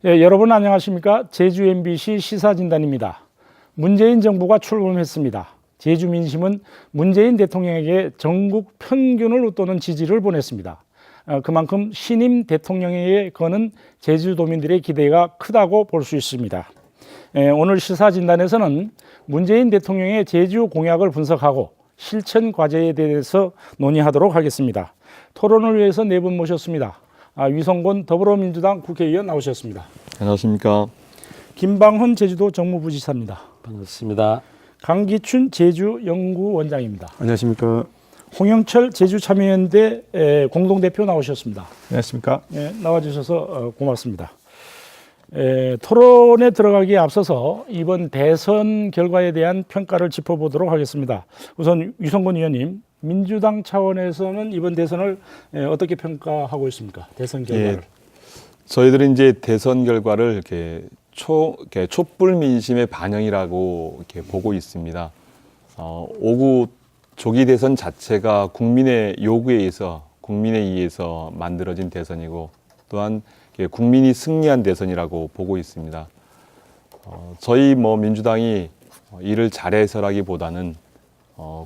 예, 여러분 안녕하십니까? 제주 MBC 시사진단입니다. 문재인 정부가 출범했습니다. 제주 민심은 문재인 대통령에게 전국 평균을 웃도는 지지를 보냈습니다. 그만큼 신임 대통령에게 거는 제주도민들의 기대가 크다고 볼 수 있습니다. 오늘 시사진단에서는 문재인 대통령의 제주 공약을 분석하고 실천 과제에 대해서 논의하도록 하겠습니다. 토론을 위해서 네 분 모셨습니다. 위성곤 더불어민주당 국회의원 나오셨습니다. 안녕하십니까. 김방훈 제주도 정무부지사입니다. 반갑습니다. 강기춘 제주연구원장입니다. 안녕하십니까. 홍영철 제주참여연대 공동대표 나오셨습니다. 안녕하십니까. 나와주셔서 고맙습니다. 토론에 들어가기에 앞서서 이번 대선 결과에 대한 평가를 짚어보도록 하겠습니다. 우선 위성곤 의원님, 민주당 차원에서는 이번 대선을 어떻게 평가하고 있습니까? 대선 결과를. 저희들은 이제 대선 결과를 이렇게 촛불 민심의 반영이라고 이렇게 보고 있습니다. 5구 조기 대선 자체가 국민의 요구에 의해서, 국민에 의해서 만들어진 대선이고, 또한 국민이 승리한 대선이라고 보고 있습니다. 저희 민주당이 이를 잘해서라기보다는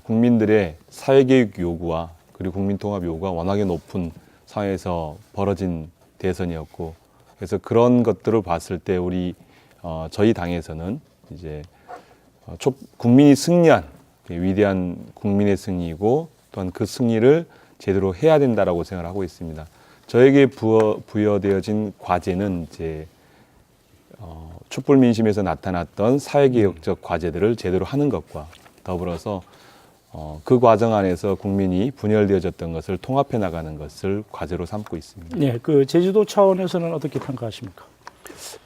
국민들의 사회개혁 요구와 그리고 국민통합 요구가 워낙에 높은 상황에서 벌어진 대선이었고, 그래서 그런 것들을 봤을 때 저희 당에서는 이제 국민이 승리한 위대한 국민의 승리이고, 또한 그 승리를 제대로 해야 된다라고 생각을 하고 있습니다. 저에게 부여되어진 과제는 이제 촛불 민심에서 나타났던 사회개혁적 과제들을 제대로 하는 것과 더불어서 그 과정 안에서 국민이 분열되어졌던 것을 통합해 나가는 것을 과제로 삼고 있습니다. 네, 제주도 차원에서는 어떻게 평가하십니까?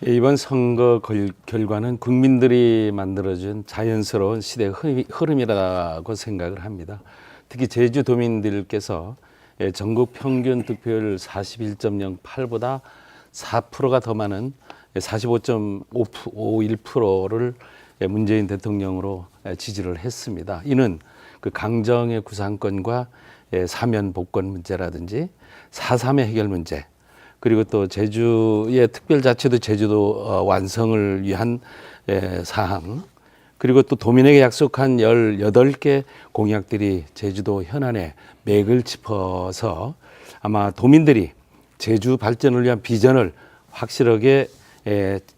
이번 선거 결과는 국민들이 만들어준 자연스러운 시대의 흐름이라고 생각을 합니다. 특히 제주도민들께서 전국 평균 득표율 41.08보다 4%가 더 많은 45.51%를 문재인 대통령으로 지지를 했습니다. 이는 그 강정의 구상권과 사면 복권 문제라든지 4.3의 해결 문제, 그리고 또 제주의 특별자치도 제주도 완성을 위한 사항, 그리고 또 도민에게 약속한 18개 공약들이 제주도 현안에 맥을 짚어서 아마 도민들이 제주 발전을 위한 비전을 확실하게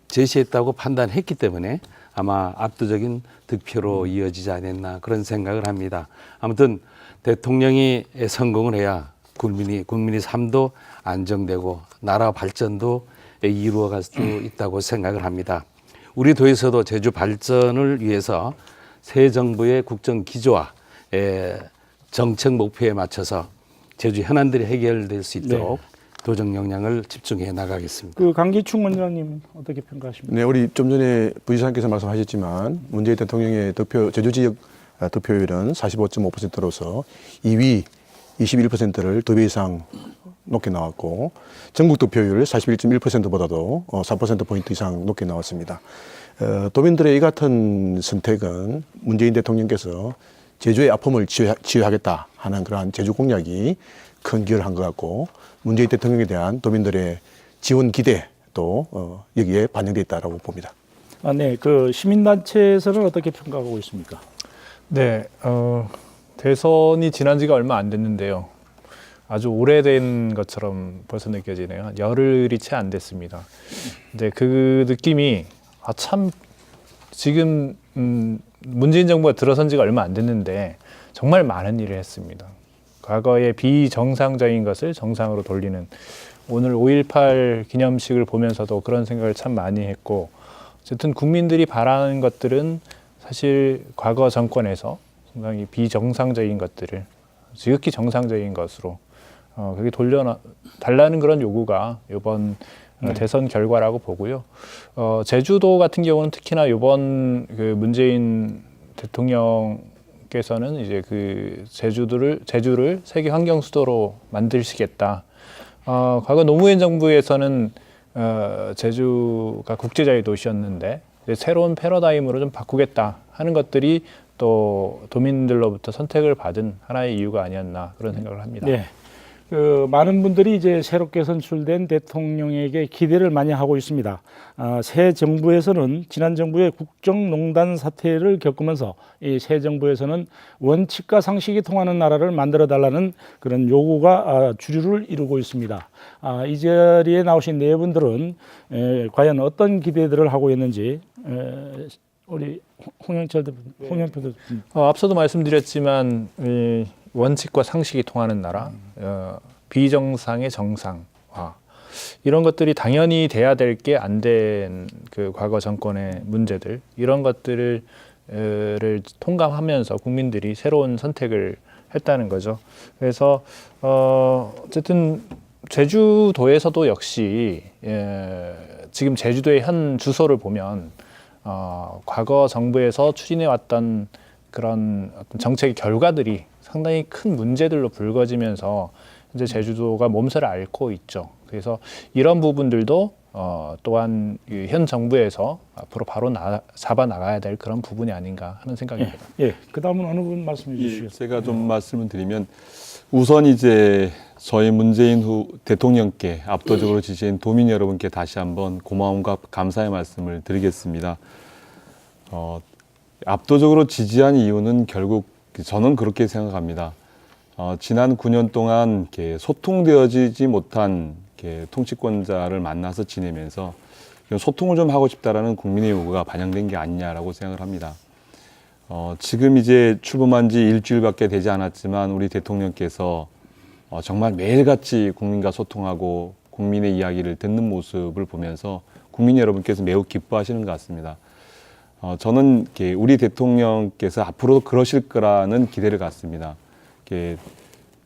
제시했다고 판단했기 때문에 아마 압도적인 득표로 이어지지 않았나 그런 생각을 합니다. 아무튼 대통령이 성공을 해야 국민의 삶도 안정되고 나라 발전도 이루어갈 수 있다고 생각을 합니다. 우리 도에서도 제주 발전을 위해서 새 정부의 국정 기조와 정책 목표에 맞춰서 제주 현안들이 해결될 수 있도록 도정 역량을 집중해 나가겠습니다. 강기춘 원장님 어떻게 평가하십니까? 네, 우리 좀 전에 부지사님께서 말씀하셨지만 문재인 대통령의 제주 지역 득표율은 45.5%로서 2위 21%를 2배 이상 높게 나왔고, 전국 득표율 41.1%보다도 4%포인트 이상 높게 나왔습니다. 도민들의 이 같은 선택은 문재인 대통령께서 제주의 아픔을 치유하겠다 하는 그러한 제주 공약이 큰 기여를 한 것 같고, 문재인 대통령에 대한 도민들의 지원 기대도 여기에 반영되어 있다고 봅니다. 네, 시민단체에서는 어떻게 평가하고 있습니까? 네, 대선이 지난 지가 얼마 안 됐는데요. 아주 오래된 것처럼 벌써 느껴지네요. 열흘이 채 안 됐습니다. 근데 그 느낌이 참 지금 문재인 정부가 들어선 지가 얼마 안 됐는데 정말 많은 일을 했습니다. 과거의 비정상적인 것을 정상으로 돌리는, 오늘 5.18 기념식을 보면서도 그런 생각을 참 많이 했고, 어쨌든 국민들이 바라는 것들은 사실 과거 정권에서 상당히 비정상적인 것들을 지극히 정상적인 것으로 그렇게 달라는 그런 요구가 이번 대선 결과라고 보고요. 제주도 같은 경우는 특히나 이번 문재인 대통령께서는 이제 제주를 세계 환경 수도로 만드시겠다. 과거 노무현 정부에서는 제주가 국제자유 도시였는데 새로운 패러다임으로 좀 바꾸겠다 하는 것들이 또 도민들로부터 선택을 받은 하나의 이유가 아니었나 그런 생각을 합니다. 네. 많은 분들이 이제 새롭게 선출된 대통령에게 기대를 많이 하고 있습니다. 새 정부에서는 지난 정부의 국정농단 사태를 겪으면서 이 새 정부에서는 원칙과 상식이 통하는 나라를 만들어 달라는 그런 요구가 주류를 이루고 있습니다. 이 자리에 나오신 네 분들은 과연 어떤 기대들을 하고 있는지 우리 홍영표 대표님. 앞서도 말씀드렸지만 이 원칙과 상식이 통하는 나라, 비정상의 정상화 이런 것들이 당연히 돼야 될 게 안 된 그 과거 정권의 문제들 이런 것들을 통감하면서 국민들이 새로운 선택을 했다는 거죠. 그래서 어쨌든 제주도에서도 역시 지금 제주도의 현 주소를 보면 과거 정부에서 추진해 왔던 그런 어떤 정책의 결과들이 상당히 큰 문제들로 불거지면서 이제 제주도가 몸살을 앓고 있죠. 그래서 이런 부분들도 또한 현 정부에서 앞으로 바로 잡아 나가야 될 그런 부분이 아닌가 하는 생각입니다. 그 다음은 어느 분 말씀해 주시겠어요? 제가 좀 말씀을 드리면 우선 이제 저희 문재인 후 대통령께 압도적으로 지지한 도민 여러분께 다시 한번 고마움과 감사의 말씀을 드리겠습니다. 압도적으로 지지한 이유는 결국 저는 그렇게 생각합니다. 지난 9년 동안 이렇게 소통되어지지 못한 이렇게 통치권자를 만나서 지내면서 소통을 좀 하고 싶다라는 국민의 요구가 반영된 게 아니냐라고 생각을 합니다. 지금 이제 출범한 지 일주일밖에 되지 않았지만 우리 대통령께서 정말 매일같이 국민과 소통하고 국민의 이야기를 듣는 모습을 보면서 국민 여러분께서 매우 기뻐하시는 것 같습니다. 저는 이렇게 우리 대통령께서 앞으로도 그러실 거라는 기대를 갖습니다. 이렇게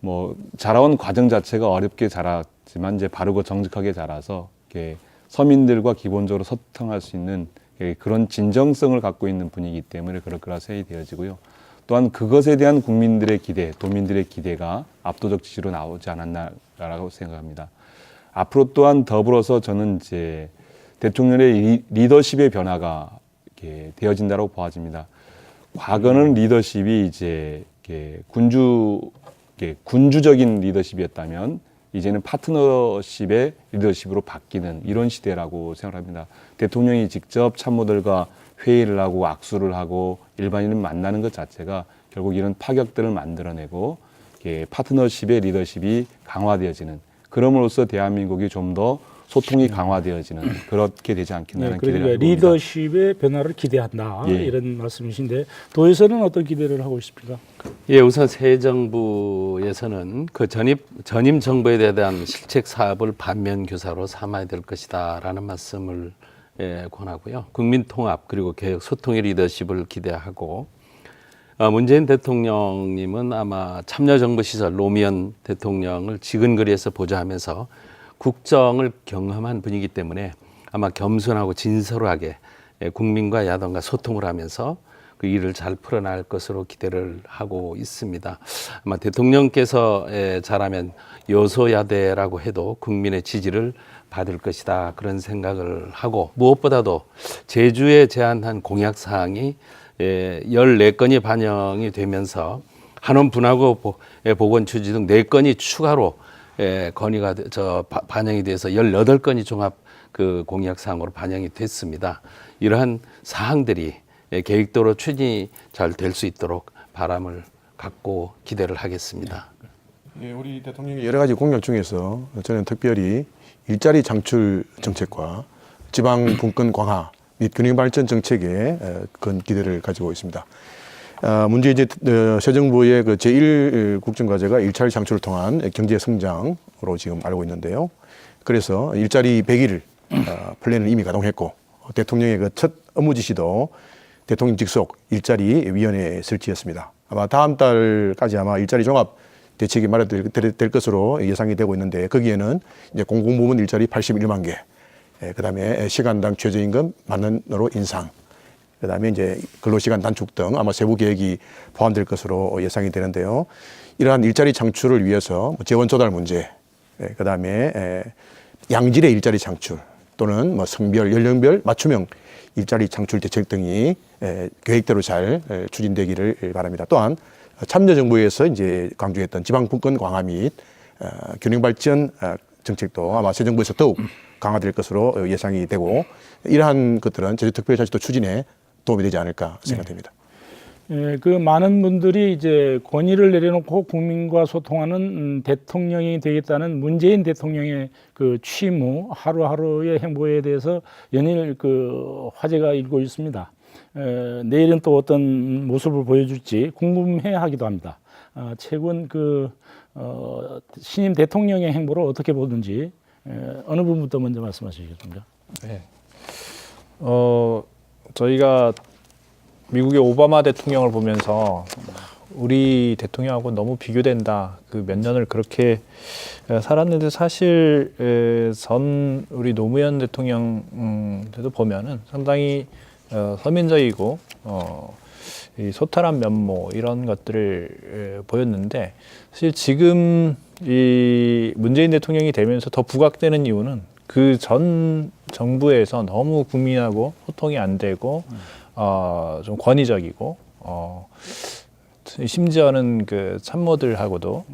뭐 자라온 과정 자체가 어렵게 자랐지만 이제 바르고 정직하게 자라서 이렇게 서민들과 기본적으로 소통할 수 있는 그런 진정성을 갖고 있는 분이기 때문에 그럴 거라 생각이 되어지고요. 또한 그것에 대한 국민들의 기대, 도민들의 기대가 압도적 지지로 나오지 않았나라고 생각합니다. 앞으로 또한 더불어서 저는 이제 대통령의 리더십의 변화가 이렇게 되어진다고 보아집니다. 과거는 리더십이 이제 이렇게 군주적인 리더십이었다면 이제는 파트너십의 리더십으로 바뀌는 이런 시대라고 생각합니다. 대통령이 직접 참모들과 회의를 하고 악수를 하고 일반인을 만나는 것 자체가 결국 이런 파격들을 만들어내고 파트너십의 리더십이 강화되어지는, 그럼으로써 대한민국이 좀 더 소통이 강화되어지는 그렇게 되지 않겠나는 기대를 그러니까 하고 봅니다. 리더십의 변화를 기대한다 이런 말씀이신데 도에서는 어떤 기대를 하고 있습니까? 우선 새 정부에서는 그 전임 정부에 대한 실책 사업을 반면 교사로 삼아야 될 것이다라는 말씀을 권하고요. 국민 통합 그리고 개혁 소통의 리더십을 기대하고 문재인 대통령님은 아마 참여정부 시절 노무현 대통령을 지근거리에서 보좌하면서 국정을 경험한 분이기 때문에 아마 겸손하고 진솔하게 국민과 야당과 소통을 하면서 그 일을 잘 풀어나갈 것으로 기대를 하고 있습니다. 아마 대통령께서 잘하면 여소야대라고 해도 국민의 지지를 받을 것이다 그런 생각을 하고, 무엇보다도 제주에 제안한 공약 사항이 14건이 반영이 되면서 한원 분화구 보건 추진 등 4건이 추가로 건의가 반영이 돼서 18건이 종합 그 공약 사항으로 반영이 됐습니다. 이러한 사항들이 계획대로 추진이 잘 될 수 있도록 바람을 갖고 기대를 하겠습니다. 우리 대통령의 여러 가지 공약 중에서 저는 특별히 일자리 창출 정책과 지방 분권 강화 및 균형 발전 정책에 큰 기대를 가지고 있습니다. 문제 이제 새 정부의 그 제1 국정과제가 일자리 창출을 통한 경제 성장으로 지금 알고 있는데요. 그래서 일자리 100일 플랜을 이미 가동했고, 대통령의 그 첫 업무 지시도 대통령 직속 일자리 위원회 설치였습니다. 아마 다음 달까지 아마 일자리 종합 대책이 마련될 것으로 예상이 되고 있는데, 거기에는 이제 공공부문 일자리 81만 개, 그다음에 시간당 최저임금 10,000원으로 인상, 그다음에 이제 근로시간 단축 등 아마 세부 계획이 포함될 것으로 예상이 되는데요. 이러한 일자리 창출을 위해서 재원 조달 문제, 그다음에 양질의 일자리 창출 또는 뭐 성별, 연령별 맞춤형 일자리 창출 대책 등이 계획대로 잘 추진되기를 바랍니다. 또한 참여정부에서 이제 강조했던 지방 분권 강화 및 균형 발전 정책도 아마 새 정부에서 더욱 강화될 것으로 예상이 되고 이러한 것들은 제주특별자치도 추진에 도움이 되지 않을까 생각됩니다. 예, 그 많은 분들이 이제 권위를 내려놓고 국민과 소통하는 대통령이 되겠다는 문재인 대통령의 그 취임 후 하루하루의 행보에 대해서 연일 그 화제가 일고 있습니다. 내일은 또 어떤 모습을 보여줄지 궁금해하기도 합니다. 최근 신임 대통령의 행보를 어떻게 보는지 어느 분부터 먼저 말씀하시겠습니까? 네. 저희가 미국의 오바마 대통령을 보면서 우리 대통령하고 너무 비교된다. 그 몇 년을 그렇게 살았는데 사실 전 우리 노무현 대통령도 보면은 상당히 서민적이고 이 소탈한 면모 이런 것들을 보였는데 사실 지금 이 문재인 대통령이 되면서 더 부각되는 이유는 그 전 정부에서 너무 국민하고 소통이 안 되고 좀 권위적이고 심지어는 그 참모들하고도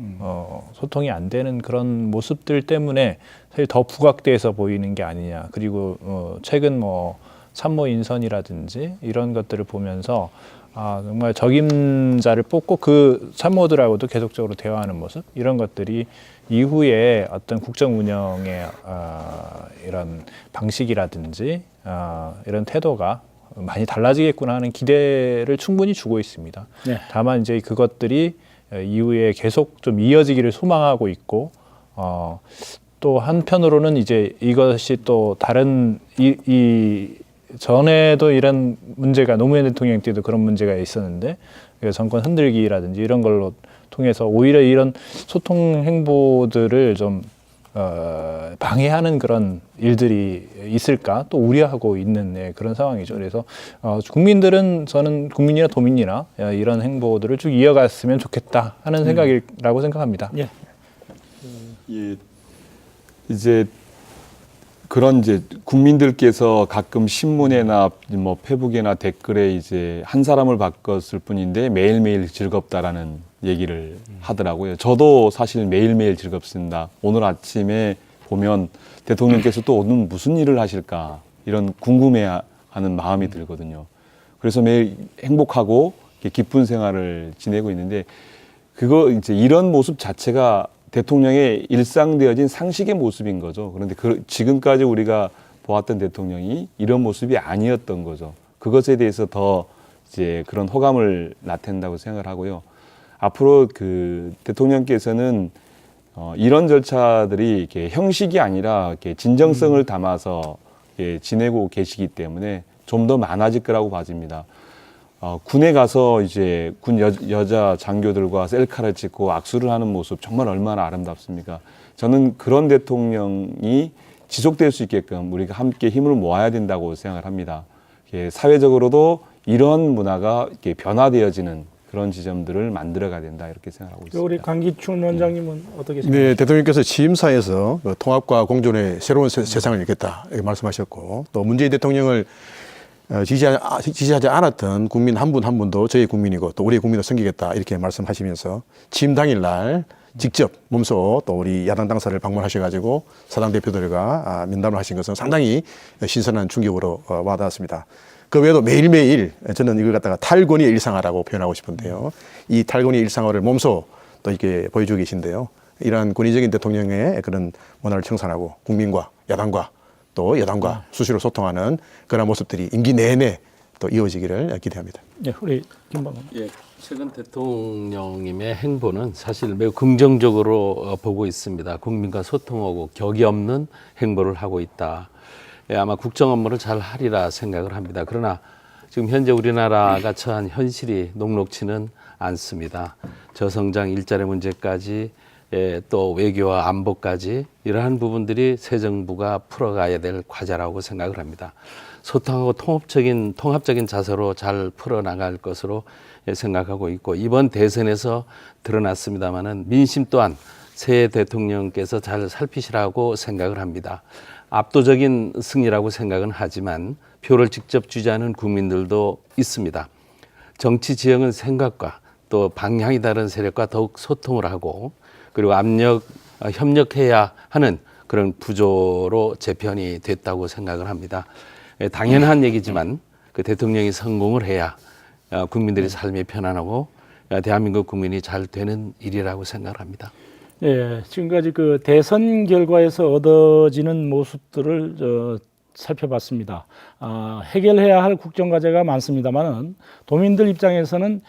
소통이 안 되는 그런 모습들 때문에 사실 더 부각돼서 보이는 게 아니냐. 그리고 최근 뭐 참모 인선이라든지 이런 것들을 보면서 정말 적임자를 뽑고 그 참모들하고도 계속적으로 대화하는 모습 이런 것들이 이후에 어떤 국정 운영의 이런 방식이라든지 이런 태도가 많이 달라지겠구나 하는 기대를 충분히 주고 있습니다. 네. 다만 이제 그것들이 이후에 계속 좀 이어지기를 소망하고 있고 또 한편으로는 이제 이것이 또 다른 전에도 이런 문제가 노무현 대통령 때도 그런 문제가 있었는데 정권 흔들기라든지 이런 걸로 통해서 오히려 이런 소통 행보들을 좀 방해하는 그런 일들이 있을까 또 우려하고 있는 그런 상황이죠. 그래서 국민들은 저는 국민이나 도민이나 이런 행보들을 쭉 이어갔으면 좋겠다 하는 생각이라고 생각합니다. 예. 예, 이제 그런 이제 국민들께서 가끔 신문에나 뭐 페북이나 댓글에 이제 한 사람을 바꿨을 뿐인데 매일매일 즐겁다라는 얘기를 하더라고요. 저도 사실 매일매일 즐겁습니다. 오늘 아침에 보면 대통령께서 또 오늘 무슨 일을 하실까 이런 궁금해하는 마음이 들거든요. 그래서 매일 행복하고 기쁜 생활을 지내고 있는데 그거 이제 이런 모습 자체가 대통령의 일상되어진 상식의 모습인 거죠. 그런데 지금까지 우리가 보았던 대통령이 이런 모습이 아니었던 거죠. 그것에 대해서 더 이제 그런 호감을 나타낸다고 생각을 하고요. 앞으로 그 대통령께서는 이런 절차들이 이렇게 형식이 아니라 이렇게 진정성을 담아서 지내고 계시기 때문에 좀 더 많아질 거라고 봐집니다. 군에 가서 이제 군 여자 장교들과 셀카를 찍고 악수를 하는 모습 정말 얼마나 아름답습니까? 저는 그런 대통령이 지속될 수 있게끔 우리가 함께 힘을 모아야 된다고 생각을 합니다. 사회적으로도 이런 문화가 이렇게 변화되어지는 그런 지점들을 만들어가야 된다 이렇게 생각하고 있습니다. 우리 강기춘 원장님은 어떻게 생각하십니까? 네, 대통령께서 취임사에서 통합과 공존의 새로운 세상을 열겠다 이렇게 말씀하셨고 또 문재인 대통령을 지지하지 않았던 국민 한 분 한 분도 저희 국민이고 또 우리의 국민으로 섬기겠다 이렇게 말씀하시면서 취임 당일날 직접 몸소 또 우리 야당 당사를 방문하셔가지고 사당 대표들과 면담을 하신 것은 상당히 신선한 충격으로 와닿았습니다. 그 외에도 매일매일 저는 이걸 갖다가 탈권위의 일상화라고 표현하고 싶은데요. 이 탈권위의 일상화를 몸소 또 이렇게 보여주고 계신데요. 이러한 권위적인 대통령의 그런 문화를 청산하고 국민과 야당과 또 여당과 수시로 소통하는 그런 모습들이 임기 내내 또 이어지기를 기대합니다. 예, 우리 김방은. 예, 최근 대통령님의 행보는 사실 매우 긍정적으로 보고 있습니다. 국민과 소통하고 격이 없는 행보를 하고 있다. 예, 아마 국정 업무를 잘 하리라 생각을 합니다. 그러나 지금 현재 우리나라가 처한 현실이 녹록치는 않습니다. 저성장 일자리 문제까지 또 외교와 안보까지 이러한 부분들이 새 정부가 풀어가야 될 과제라고 생각을 합니다. 소통하고 통합적인 자세로 잘 풀어나갈 것으로 생각하고 있고 이번 대선에서 드러났습니다마는 민심 또한 새 대통령께서 잘 살피시라고 생각을 합니다. 압도적인 승리라고 생각은 하지만 표를 직접 주지 않은 국민들도 있습니다. 정치 지형은 생각과 또 방향이 다른 세력과 더욱 소통을 하고 그리고 압력 협력해야 하는 그런 구조로 재편이 됐다고 생각을 합니다. 당연한 얘기지만 그 대통령이 성공을 해야 국민들의 삶이 편안하고 대한민국 국민이 잘 되는 일이라고 생각을 합니다. 예, 지금까지 그 대선 결과에서 얻어지는 모습들을 살펴봤습니다. 해결해야 할 국정과제가 많습니다만은 도민들 입장에서는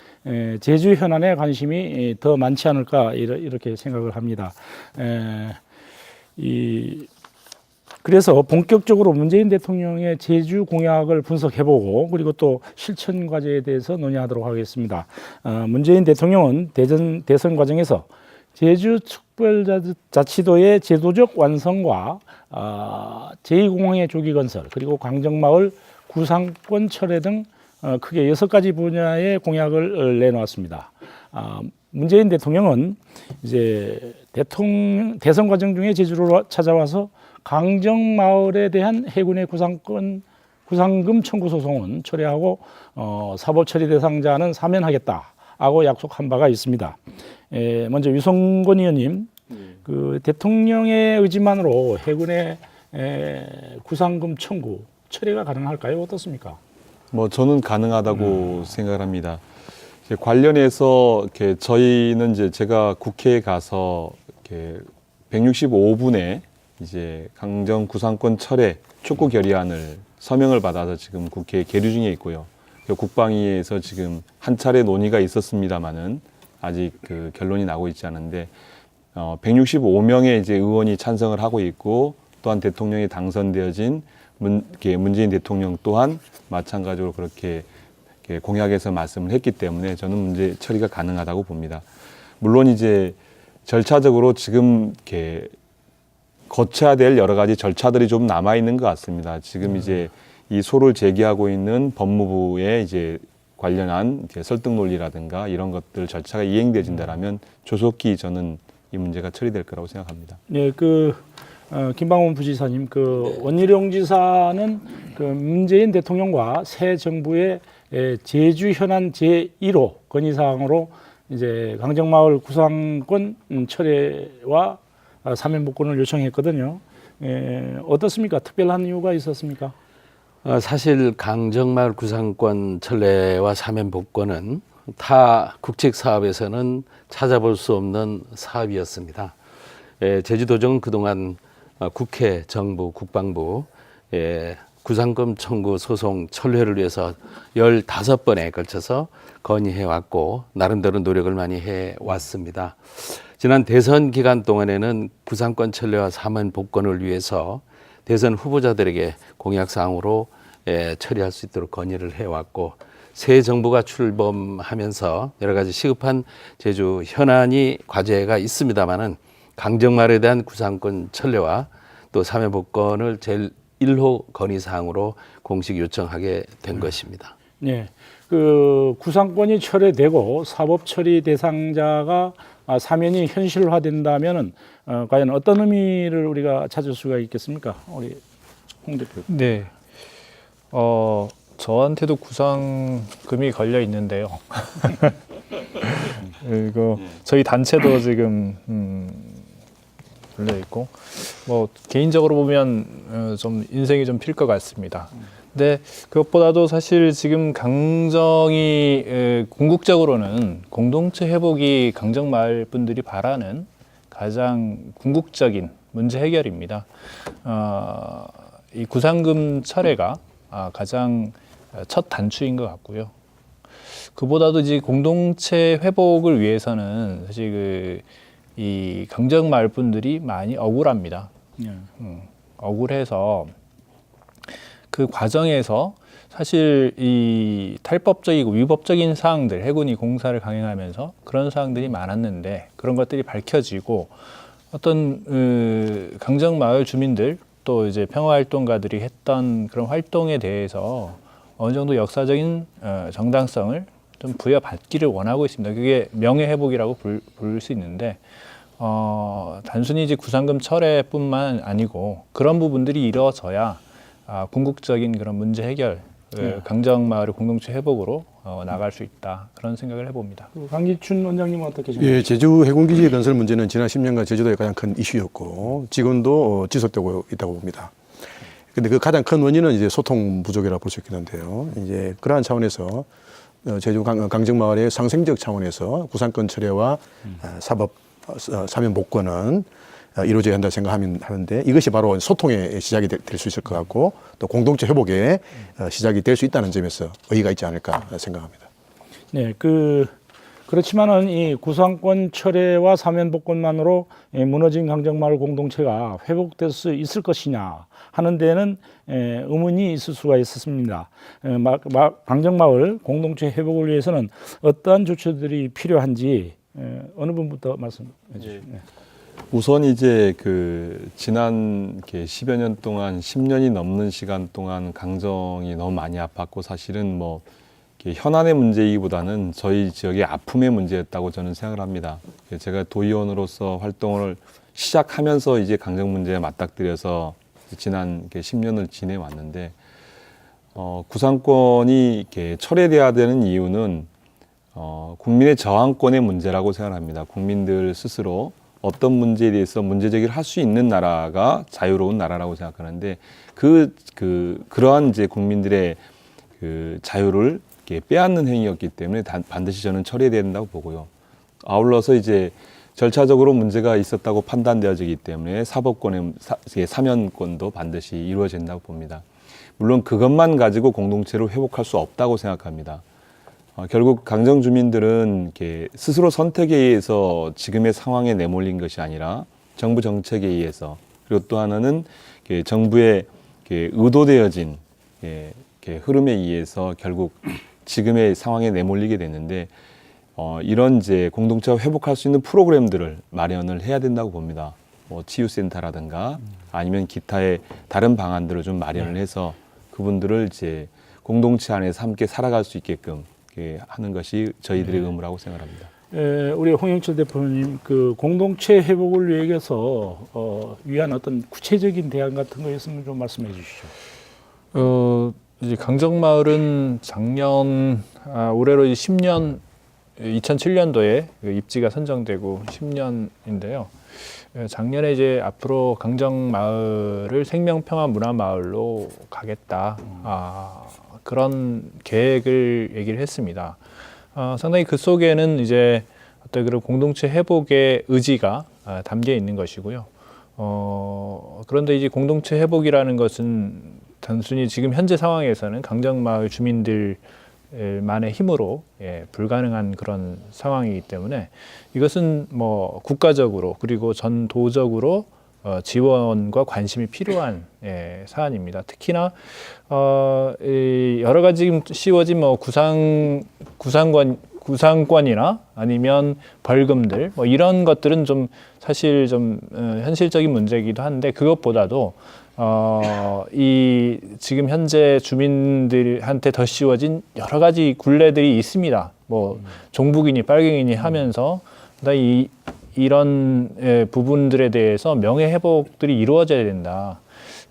제주 현안에 관심이 더 많지 않을까 이렇게 생각을 합니다. 그래서 본격적으로 문재인 대통령의 제주 공약을 분석해보고 그리고 또 실천 과제에 대해서 논의하도록 하겠습니다. 문재인 대통령은 대선 과정에서 제주 특별자치도의 제도적 완성과 제2공항의 조기 건설 그리고 강정마을 구상권 철회 등 크게 6가지 분야의 공약을 내놓았습니다. 문재인 대통령은 이제 대선 과정 중에 제주로 찾아와서 강정마을에 대한 해군의 구상금 청구 소송은 철회하고 사법 처리 대상자는 사면하겠다고 약속한 바가 있습니다. 먼저 유성권 의원님, 그 대통령의 의지만으로 해군의 구상금 청구 처리가 가능할까요? 어떻습니까? 뭐 저는 가능하다고 생각을 합니다. 이제 관련해서 이렇게 저희는 이제 제가 국회에 가서 이렇게 165분에 이제 강정 구상권 철회 촉구 결의안을 서명을 받아서 지금 국회에 계류 중에 있고요. 국방위에서 지금 한 차례 논의가 있었습니다만은 아직 그 결론이 나고 있지 않은데 165명의 이제 의원이 찬성을 하고 있고 또한 대통령이 당선되어진 문재인 대통령 또한 마찬가지로 그렇게 공약에서 말씀을 했기 때문에 저는 문제 처리가 가능하다고 봅니다. 물론 이제 절차적으로 지금 이렇게 거쳐야 될 여러 가지 절차들이 좀 남아 있는 것 같습니다. 지금 이제 이 소를 제기하고 있는 법무부의 이제 관련한 이제 설득 논리라든가 이런 것들 절차가 이행되진다라면 조속히 저는 이 문제가 처리될 거라고 생각합니다. 네, 김방원 부지사님, 원희룡 지사는 문재인 대통령과 새 정부의 제주 현안 제1호 건의사항으로 이제 강정마을 구상권 철회와 사면 복권을 요청했거든요. 어떻습니까? 특별한 이유가 있었습니까? 사실 강정마을 구상권 철회와 사면 복권은 타 국책 사업에서는 찾아볼 수 없는 사업이었습니다. 제주도정은 그동안 국회, 정부, 국방부 구상금 청구 소송 철회를 위해서 15번에 걸쳐서 건의해왔고 나름대로 노력을 많이 해왔습니다. 지난 대선 기간 동안에는 구상권 철회와 사면 복권을 위해서 대선 후보자들에게 공약사항으로 처리할 수 있도록 건의를 해왔고 새 정부가 출범하면서 여러 가지 시급한 제주 현안이 과제가 있습니다마는 강정마을에 대한 구상권 철회와 또 사면 복권을 제일 1호 건의사항으로 공식 요청하게 된 것입니다. 네, 구상권이 철회되고 사법 처리 대상자가 사면이 현실화된다면은 과연 어떤 의미를 우리가 찾을 수가 있겠습니까, 우리 홍 대표? 네, 저한테도 구상금이 걸려 있는데요. 그리고 저희 단체도 지금 걸려 있고, 뭐 개인적으로 보면 좀 인생이 좀 필 것 같습니다. 근데 그것보다도 사실 지금 강정이 궁극적으로는 공동체 회복이 강정마을 분들이 바라는 가장 궁극적인 문제 해결입니다. 이 구상금 철회가 가장 첫 단추인 것 같고요. 그보다도 이제 공동체 회복을 위해서는 사실 이 강정마을 분들이 많이 억울합니다. 억울해서 그 과정에서 사실 이 탈법적이고 위법적인 사항들, 해군이 공사를 강행하면서 그런 사항들이 많았는데 그런 것들이 밝혀지고 어떤 강정마을 주민들 또 이제 평화활동가들이 했던 그런 활동에 대해서 어느 정도 역사적인 정당성을 좀 부여받기를 원하고 있습니다. 그게 명예회복이라고 부를 수 있는데 단순히 이제 구상금 철회뿐만 아니고 그런 부분들이 이루어져야 궁극적인 그런 문제 해결, 강정마을의 공동체 회복으로 나갈 수 있다 그런 생각을 해봅니다. 강기춘 원장님은 어떻게 생각하세요? 예, 제주 해군기지 건설 문제는 지난 10년간 제주도의 가장 큰 이슈였고 지금도 지속되고 있다고 봅니다. 근데 그 가장 큰 원인은 이제 소통 부족이라고 볼 수 있겠는데요. 이제 그러한 차원에서 제주 강정마을의 상생적 차원에서 구상권 철회와 사법 사면 복권은 이루어져야 한다 생각하는데 이것이 바로 소통의 시작이 될 수 있을 것 같고 또 공동체 회복의 시작이 될 수 있다는 점에서 의의가 있지 않을까 생각합니다. 네, 그렇지만은 이 구상권 철회와 사면 복권만으로 무너진 강정마을 공동체가 회복될 수 있을 것이냐 하는 데는 의문이 있을 수가 있었습니다. 강정마을 공동체 회복을 위해서는 어떠한 조치들이 필요한지 어느 분부터 말씀해 주시죠. 네. 우선 이제 지난 10여 년 동안 10년이 넘는 시간 동안 강정이 너무 많이 아팠고 사실은 뭐 현안의 문제이기보다는 저희 지역의 아픔의 문제였다고 저는 생각을 합니다. 제가 도의원으로서 활동을 시작하면서 이제 강정 문제에 맞닥뜨려서 지난 10년을 지내왔는데 구상권이 이렇게 철회돼야 되는 이유는 국민의 저항권의 문제라고 생각합니다. 국민들 스스로 어떤 문제에 대해서 문제 제기를 할 수 있는 나라가 자유로운 나라라고 생각하는데 그러한 이제 국민들의 자유를 이렇게 빼앗는 행위였기 때문에 반드시 저는 처리해야 된다고 보고요. 아울러서 이제 절차적으로 문제가 있었다고 판단되어지기 때문에 사법권의 사면권도 반드시 이루어져야 된다고 봅니다. 물론 그것만 가지고 공동체를 회복할 수 없다고 생각합니다. 결국 강정 주민들은 이렇게 스스로 선택에 의해서 지금의 상황에 내몰린 것이 아니라 정부 정책에 의해서 그리고 또 하나는 정부의 의도되어진 흐름에 의해서 결국 지금의 상황에 내몰리게 됐는데 이런 이제 공동체가 회복할 수 있는 프로그램들을 마련을 해야 된다고 봅니다. 뭐 치유센터라든가 아니면 기타의 다른 방안들을 좀 마련을 해서 그분들을 이제 공동체 안에서 함께 살아갈 수 있게끔 하는 것이 저희들의 의무라고 생각합니다. 우리 홍영철 대표님 공동체 회복을 위해서 위한 어떤 구체적인 대안 같은 거 있으면 좀 말씀해 주시죠. 이제 강정마을은 올해로 10년 2007년도에 입지가 선정되고 10년인데요. 작년에 이제 앞으로 강정마을을 생명평화 문화마을로 가겠다. 그런 계획을 얘기를 했습니다. 상당히 그 속에는 이제 어떤 그런 공동체 회복의 의지가 담겨 있는 것이고요. 그런데 이제 공동체 회복이라는 것은 단순히 지금 현재 상황에서는 강정마을 주민들만의 힘으로 불가능한 그런 상황이기 때문에 이것은 뭐 국가적으로 그리고 전도적으로 지원과 관심이 필요한 사안입니다. 특히나 여러 가지 지금 씌워진 뭐 구상권이나 아니면 벌금들 뭐 이런 것들은 좀 사실 좀 현실적인 문제이기도 한데 그것보다도 이 지금 현재 주민들한테 더 씌워진 여러 가지 굴레들이 있습니다. 뭐 종북이니 빨갱이니 하면서 이런 부분들에 대해서 명예 회복들이 이루어져야 된다.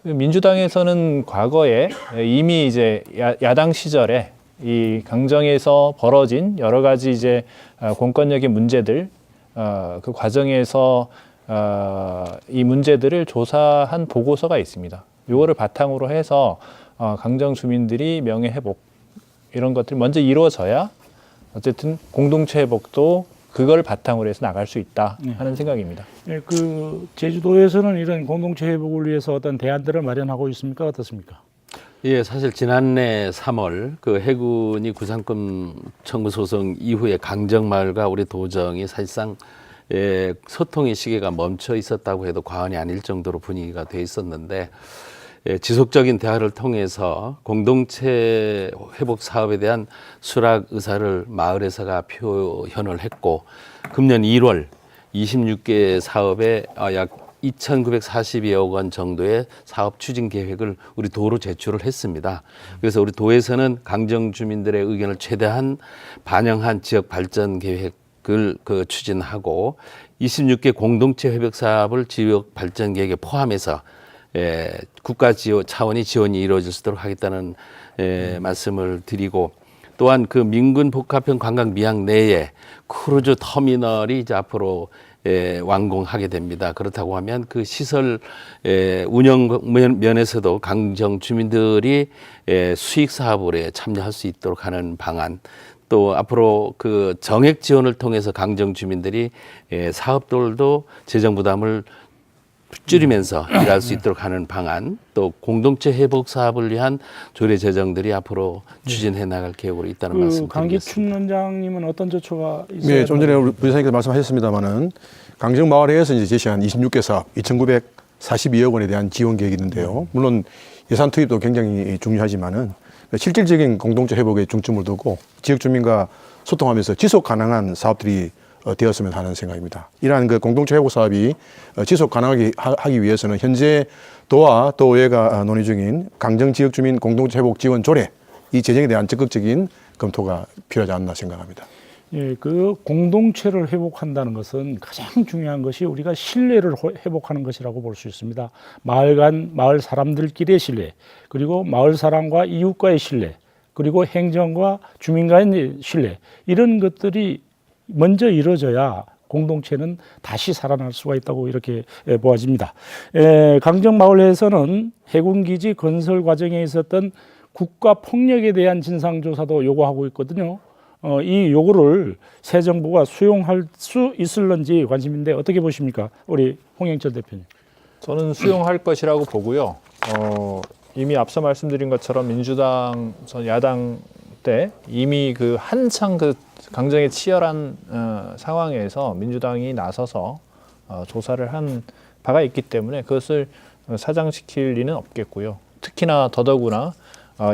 민주당에서는 과거에 이미 이제 야당 시절에 이 강정에서 벌어진 여러 가지 이제 공권력의 문제들 그 과정에서 이 문제들을 조사한 보고서가 있습니다. 이거를 바탕으로 해서 강정 주민들이 명예 회복 이런 것들이 먼저 이루어져야 어쨌든 공동체 회복도 그걸 바탕으로 해서 나갈 수 있다 하는 생각입니다. 네, 제주도에서는 이런 공동체 회복을 위해서 어떤 대안들을 마련하고 있습니까? 어떻습니까? 예, 사실 지난해 3월 해군이 구상권 청구 소송 이후에 강정마을과 우리 도정이 사실상 소통의 시계가 멈춰 있었다고 해도 과언이 아닐 정도로 분위기가 돼 있었는데 지속적인 대화를 통해서 공동체 회복 사업에 대한 수락 의사를 마을에서가 표현을 했고 금년 1월 26개 사업에 약 2,942억 원 정도의 사업 추진 계획을 우리 도로 제출을 했습니다. 그래서 우리 도에서는 강정 주민들의 의견을 최대한 반영한 지역 발전 계획을 추진하고 26개 공동체 회복 사업을 지역 발전 계획에 포함해서 국가 차원이 지원이 이루어질 수 있도록 하겠다는 말씀을 드리고 또한 그 민군 복합형 관광 미항 내에 크루즈 터미널이 이제 앞으로 완공하게 됩니다. 그렇다고 하면 그 시설 운영 면에서도 강정 주민들이 수익 사업에 참여할 수 있도록 하는 방안, 또 앞으로 그 정액 지원을 통해서 강정 주민들이 사업들도 재정 부담을 줄이면서 일할 수 있도록 하는 방안, 또 공동체 회복 사업을 위한 조례 제정들이 앞으로 추진해 나갈 계획으로 있다는 말씀 강기춘 드리겠습니다. 원장님은 어떤 조처가 있어요? 네, 좀 전에 우리 부지사님께서 말씀하셨습니다만은 강정마을회에서 이제 제시한 26개 사업 2,942억 원에 대한 지원 계획이 있는데요. 물론 예산 투입도 굉장히 중요하지만은 실질적인 공동체 회복에 중점을 두고 지역 주민과 소통하면서 지속 가능한 사업들이 되었으면 하는 생각입니다. 이러한 그 공동체 회복 사업이 지속 가능하게 하기 위해서는 현재 도와 도의회가 논의 중인 강정 지역 주민 공동체 회복 지원 조례 이 제정에 대한 적극적인 검토가 필요하지 않나 생각합니다. 예, 그 공동체를 회복한다는 것은 가장 중요한 것이 우리가 신뢰를 회복하는 것이라고 볼 수 있습니다. 마을 간, 마을 사람들끼리의 신뢰, 그리고 마을 사람과 이웃과의 신뢰, 그리고 행정과 주민과의 신뢰, 이런 것들이 먼저 이루어져야 공동체는 다시 살아날 수가 있다고 이렇게 보아집니다. 강정마을에서는 해군기지 건설 과정에 있었던 국가 폭력에 대한 진상조사도 요구하고 있거든요. 이 요구를 새 정부가 수용할 수 있을런지 관심인데 어떻게 보십니까? 우리 홍영철 대표님. 저는 수용할 것이라고 보고요. 이미 앞서 말씀드린 것처럼 민주당 전 야당 때 이미 그 한창 그 강정의 치열한 상황에서 민주당이 나서서 조사를 한 바가 있기 때문에 그것을 사장시킬 리는 없겠고요. 특히나 더더구나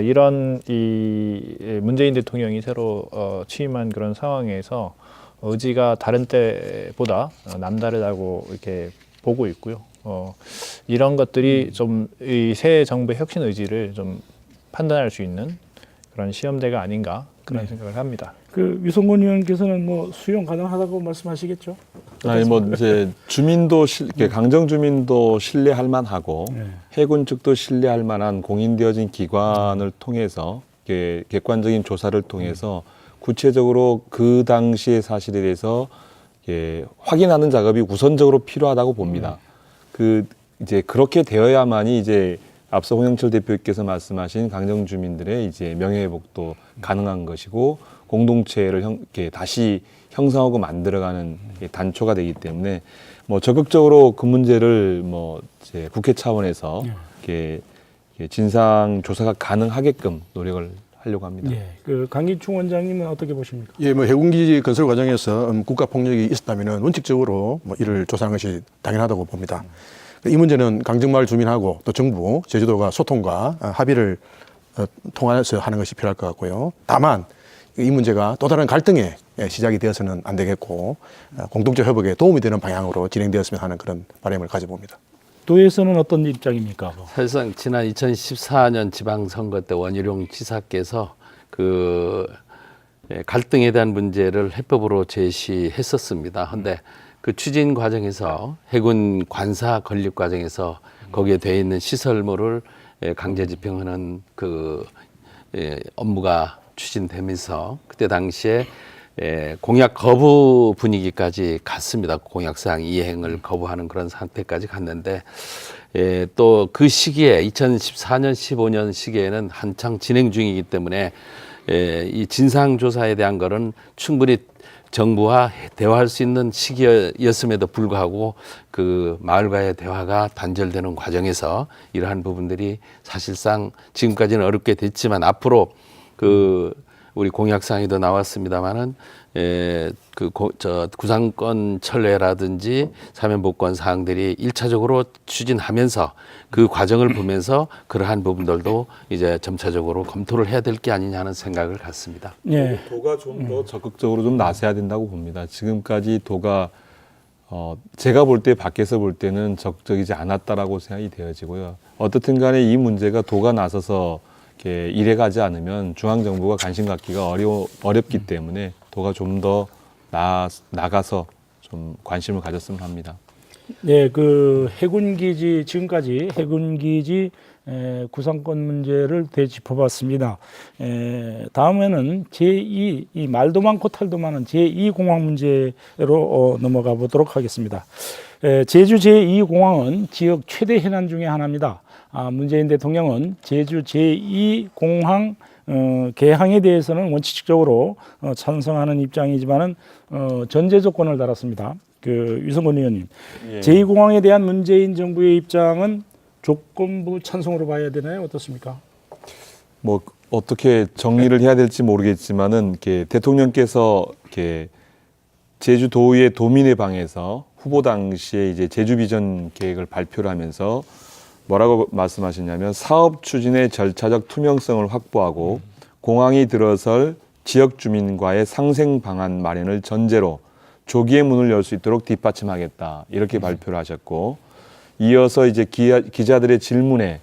이런 이 문재인 대통령이 새로 취임한 그런 상황에서 의지가 다른 때보다 남다르다고 이렇게 보고 있고요. 이런 것들이 좀 이 새 정부의 혁신 의지를 좀 판단할 수 있는 그런 시험대가 아닌가 그런 생각을 합니다. 그 유성곤 의원께서는 뭐 수용 가능하다고 말씀하시겠죠? 아니 뭐 이제 주민도 강정 주민도 신뢰할 만하고 해군 측도 신뢰할 만한 공인되어진 기관을 통해서 객관적인 조사를 통해서 구체적으로 그 당시의 사실에 대해서 확인하는 작업이 우선적으로 필요하다고 봅니다. 그 이제 그렇게 되어야만이 이제 앞서 홍영철 대표께서 말씀하신 강정 주민들의 이제 명예회복도 가능한 것이고 공동체를 다시 형성하고 만들어가는 단초가 되기 때문에 뭐 적극적으로 그 문제를 뭐 이제 국회 차원에서 이렇게 진상 조사가 가능하게끔 노력을 하려고 합니다. 예. 그 강기춘 원장님은 어떻게 보십니까? 예, 뭐 해군기지 건설 과정에서 국가 폭력이 있었다면은 원칙적으로 뭐 이를 조사하는 것이 당연하다고 봅니다. 이 문제는 강정마을 주민하고 또 정부, 제주도가 소통과 합의를 통해서 하는 것이 필요할 것 같고요. 다만 이 문제가 또 다른 갈등의 시작이 되어서는 안 되겠고 공동체 회복에 도움이 되는 방향으로 진행되었으면 하는 그런 바람을 가져봅니다. 도에서는 어떤 입장입니까? 사실상 지난 2014년 지방선거 때 원희룡 지사께서 그 갈등에 대한 문제를 해법으로 제시했었습니다. 그런데 그 추진 과정에서 해군 관사 건립 과정에서 거기에 돼 있는 시설물을 강제 집행하는 그 업무가 추진되면서 그때 당시에 공약 거부 분위기까지 갔습니다. 공약사항 이행을 거부하는 그런 상태까지 갔는데 또 그 시기에 2014년 15년 시기에는 한창 진행 중이기 때문에 이 진상조사에 대한 거는 충분히 정부와 대화할 수 있는 시기였음에도 불구하고 그 마을과의 대화가 단절되는 과정에서 이러한 부분들이 사실상 지금까지는 어렵게 됐지만 앞으로 그 우리 공약사항에도 나왔습니다만은 구상권 철회라든지 사면복권 사항들이 1차적으로 추진하면서 그 과정을 보면서 그러한 부분들도 이제 점차적으로 검토를 해야 될 게 아니냐는 생각을 갖습니다. 예. 도가 좀 더 적극적으로 좀 나서야 된다고 봅니다. 지금까지 도가 제가 볼 때 밖에서 볼 때는 적극적이지 않았다라고 생각이 되어지고요. 어떻든 간에 이 문제가 도가 나서서 이렇게 일해가지 않으면 중앙정부가 관심 갖기가 어렵기 때문에 도가 좀 더 나가서 좀 관심을 가졌으면 합니다. 네, 그 해군기지 지금까지 해군기지 구상권 문제를 되짚어봤습니다. 다음에는 제2, 이 말도 많고 탈도 많은 제2공항 문제로 넘어가 보도록 하겠습니다. 제주 제2공항은 지역 최대 해난 중에 하나입니다. 문재인 대통령은 제주 제2공항 개항에 대해서는 원칙적으로 찬성하는 입장이지만은 전제 조건을 달았습니다. 유승건 의원님, 예. 제2공항에 대한 문재인 정부의 입장은 조건부 찬성으로 봐야 되나요? 어떻습니까? 뭐 어떻게 정리를 해야 될지 모르겠지만은 이렇게 대통령께서 이렇게 제주도의 도민의 방에서 후보 당시에 이제 제주 비전 계획을 발표를 하면서 뭐라고 말씀하셨냐면 사업 추진의 절차적 투명성을 확보하고 공항이 들어설 지역 주민과의 상생 방안 마련을 전제로 조기에 문을 열 수 있도록 뒷받침하겠다 이렇게 발표를 하셨고 이어서 이제 기자들의 질문에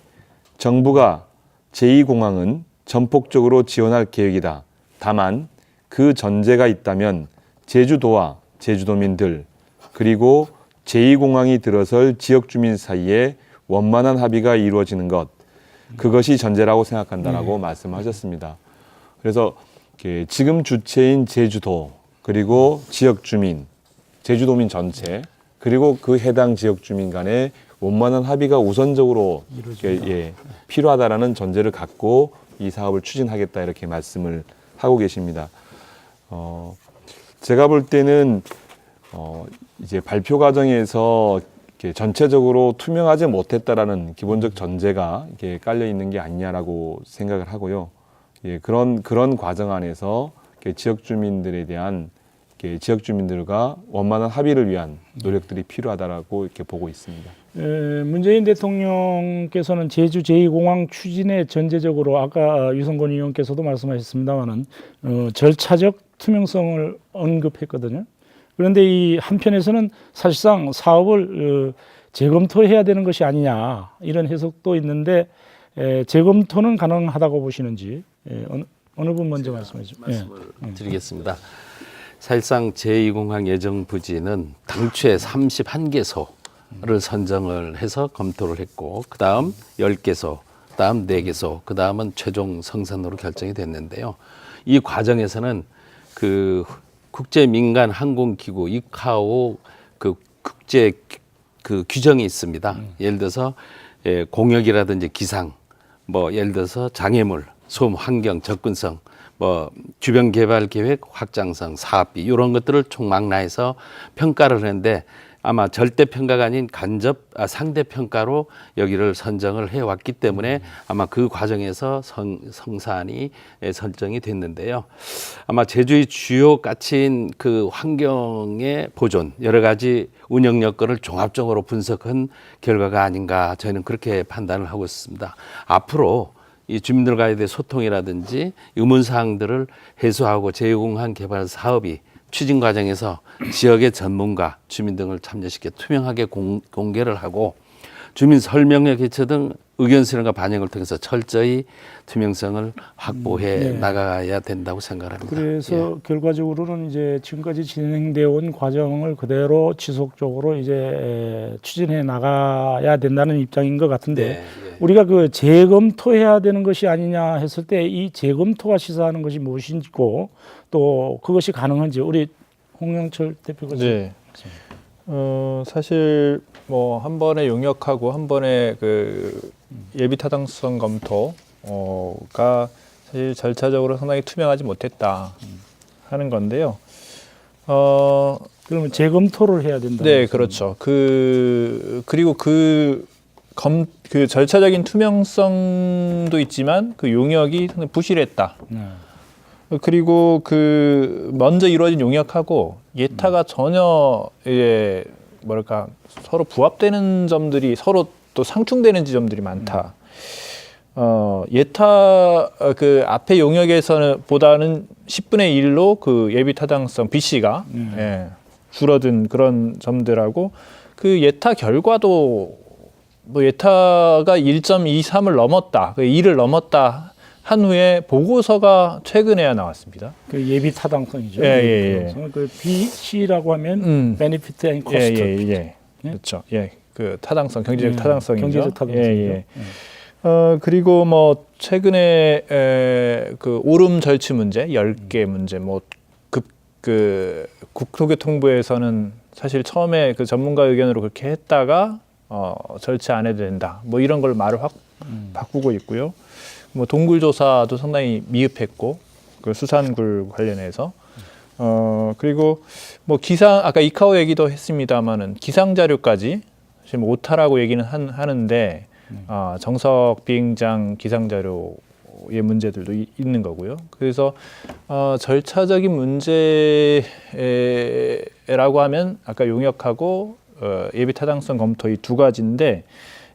정부가 제2공항은 전폭적으로 지원할 계획이다. 다만 그 전제가 있다면 제주도와 제주도민들 그리고 제2공항이 들어설 지역 주민 사이에 원만한 합의가 이루어지는 것 그것이 전제라고 생각한다라고 말씀하셨습니다. 그래서 지금 주체인 제주도 그리고 지역 주민, 제주도민 전체 그리고 그 해당 지역 주민 간의 원만한 합의가 우선적으로 필요하다라는 전제를 갖고 이 사업을 추진하겠다 이렇게 말씀을 하고 계십니다. 제가 볼 때는 이제 발표 과정에서 이렇게 전체적으로 투명하지 못했다라는 기본적 전제가 이렇게 깔려 있는 게 아니냐라고 생각을 하고요. 그런 과정 안에서 지역 주민들에 대한 지역 주민들과 원만한 합의를 위한 노력들이 필요하다라고 이렇게 보고 있습니다. 문재인 대통령께서는 제주 제2공항 추진에 전제적으로 아까 유승건 의원께서도 말씀하셨습니다만은 절차적 투명성을 언급했거든요. 그런데 이 한편에서는 사실상 사업을 재검토해야 되는 것이 아니냐 이런 해석도 있는데 재검토는 가능하다고 보시는지 어느 분 먼저 말씀해 주시죠. 말씀을 드리겠습니다. 사실상 제2공항 예정 부지는 당초에 31개소를 선정을 해서 검토를 했고 그 다음 10개소, 그 다음 4개소, 그 다음은 최종 성산으로 결정이 됐는데요. 이 과정에서는 그 국제민간항공기구 이카오 그 국제 그 규정이 있습니다. 예를 들어서 공역이라든지 기상, 뭐 예를 들어서 장애물, 소음, 환경, 접근성, 뭐 주변 개발 계획 확장성, 사업비 이런 것들을 총망라해서 평가를 했는데 아마 절대 평가가 아닌 상대 평가로 여기를 선정을 해 왔기 때문에 아마 그 과정에서 성산이 설정이 됐는데요. 아마 제주의 주요 가치인 그 환경의 보존, 여러 가지 운영 여건을 종합적으로 분석한 결과가 아닌가 저희는 그렇게 판단을 하고 있습니다. 앞으로 이 주민들과의 대한 소통이라든지 의문사항들을 해소하고 제2공항 개발 사업이 추진 과정에서 지역의 전문가, 주민 등을 참여시켜 투명하게 공개를 하고 주민 설명회 개최 등 의견 수렴과 반영을 통해서 철저히 투명성을 확보해 나가야 된다고 생각합니다. 그래서 결과적으로는 이제 지금까지 진행되어 온 과정을 그대로 지속적으로 이제 추진해 나가야 된다는 입장인 것 같은데 우리가 그 재검토해야 되는 것이 아니냐 했을 때 이 재검토가 시사하는 것이 무엇인지고 또 그것이 가능한지 우리 홍영철 대표가 네. 사실 뭐 한 번에 용역하고 한 번에 그 예비 타당성 검토가 사실 절차적으로 상당히 투명하지 못했다 하는 건데요. 그러면 재검토를 해야 된다. 네, 그렇죠. 그리고 그 절차적인 투명성도 있지만 그 용역이 상당히 부실했다. 그리고 그 먼저 이루어진 용역하고 예타가 전혀 뭐랄까 서로 부합되는 점들이 서로 또 상충되는 지점들이 많다. 예타 그 앞에 용역에서는 보다는 10분의 1로 그 예비 타당성 BC가 줄어든 그런 점들하고 그 예타 결과도 뭐 예타가 1.23을 넘었다, 그 2를 넘었다 한 후에 보고서가 최근에야 나왔습니다. 그 예비 타당성이죠. 그 BC라고 하면 Benefit and Cost. 그렇죠. 그 타당성, 경제적 타당성이죠. 경제적 타당성이죠. 그리고 뭐 최근에 그 오름 절취 문제, 10개 문제, 뭐 그 국토교통부에서는 사실 처음에 그 전문가 의견으로 그렇게 했다가 절취 안 해도 된다. 뭐 이런 걸 말을 확 바꾸고 있고요. 뭐 동굴 조사도 상당히 미흡했고 그 수산굴 관련해서 그리고 뭐 아까 이카오 얘기도 했습니다만은 기상 자료까지 지금 오타라고 얘기는 하는데 정석 비행장 기상 자료의 문제들도 있는 거고요. 그래서 절차적인 문제라고 하면 아까 용역하고 예비 타당성 검토 이 두 가지인데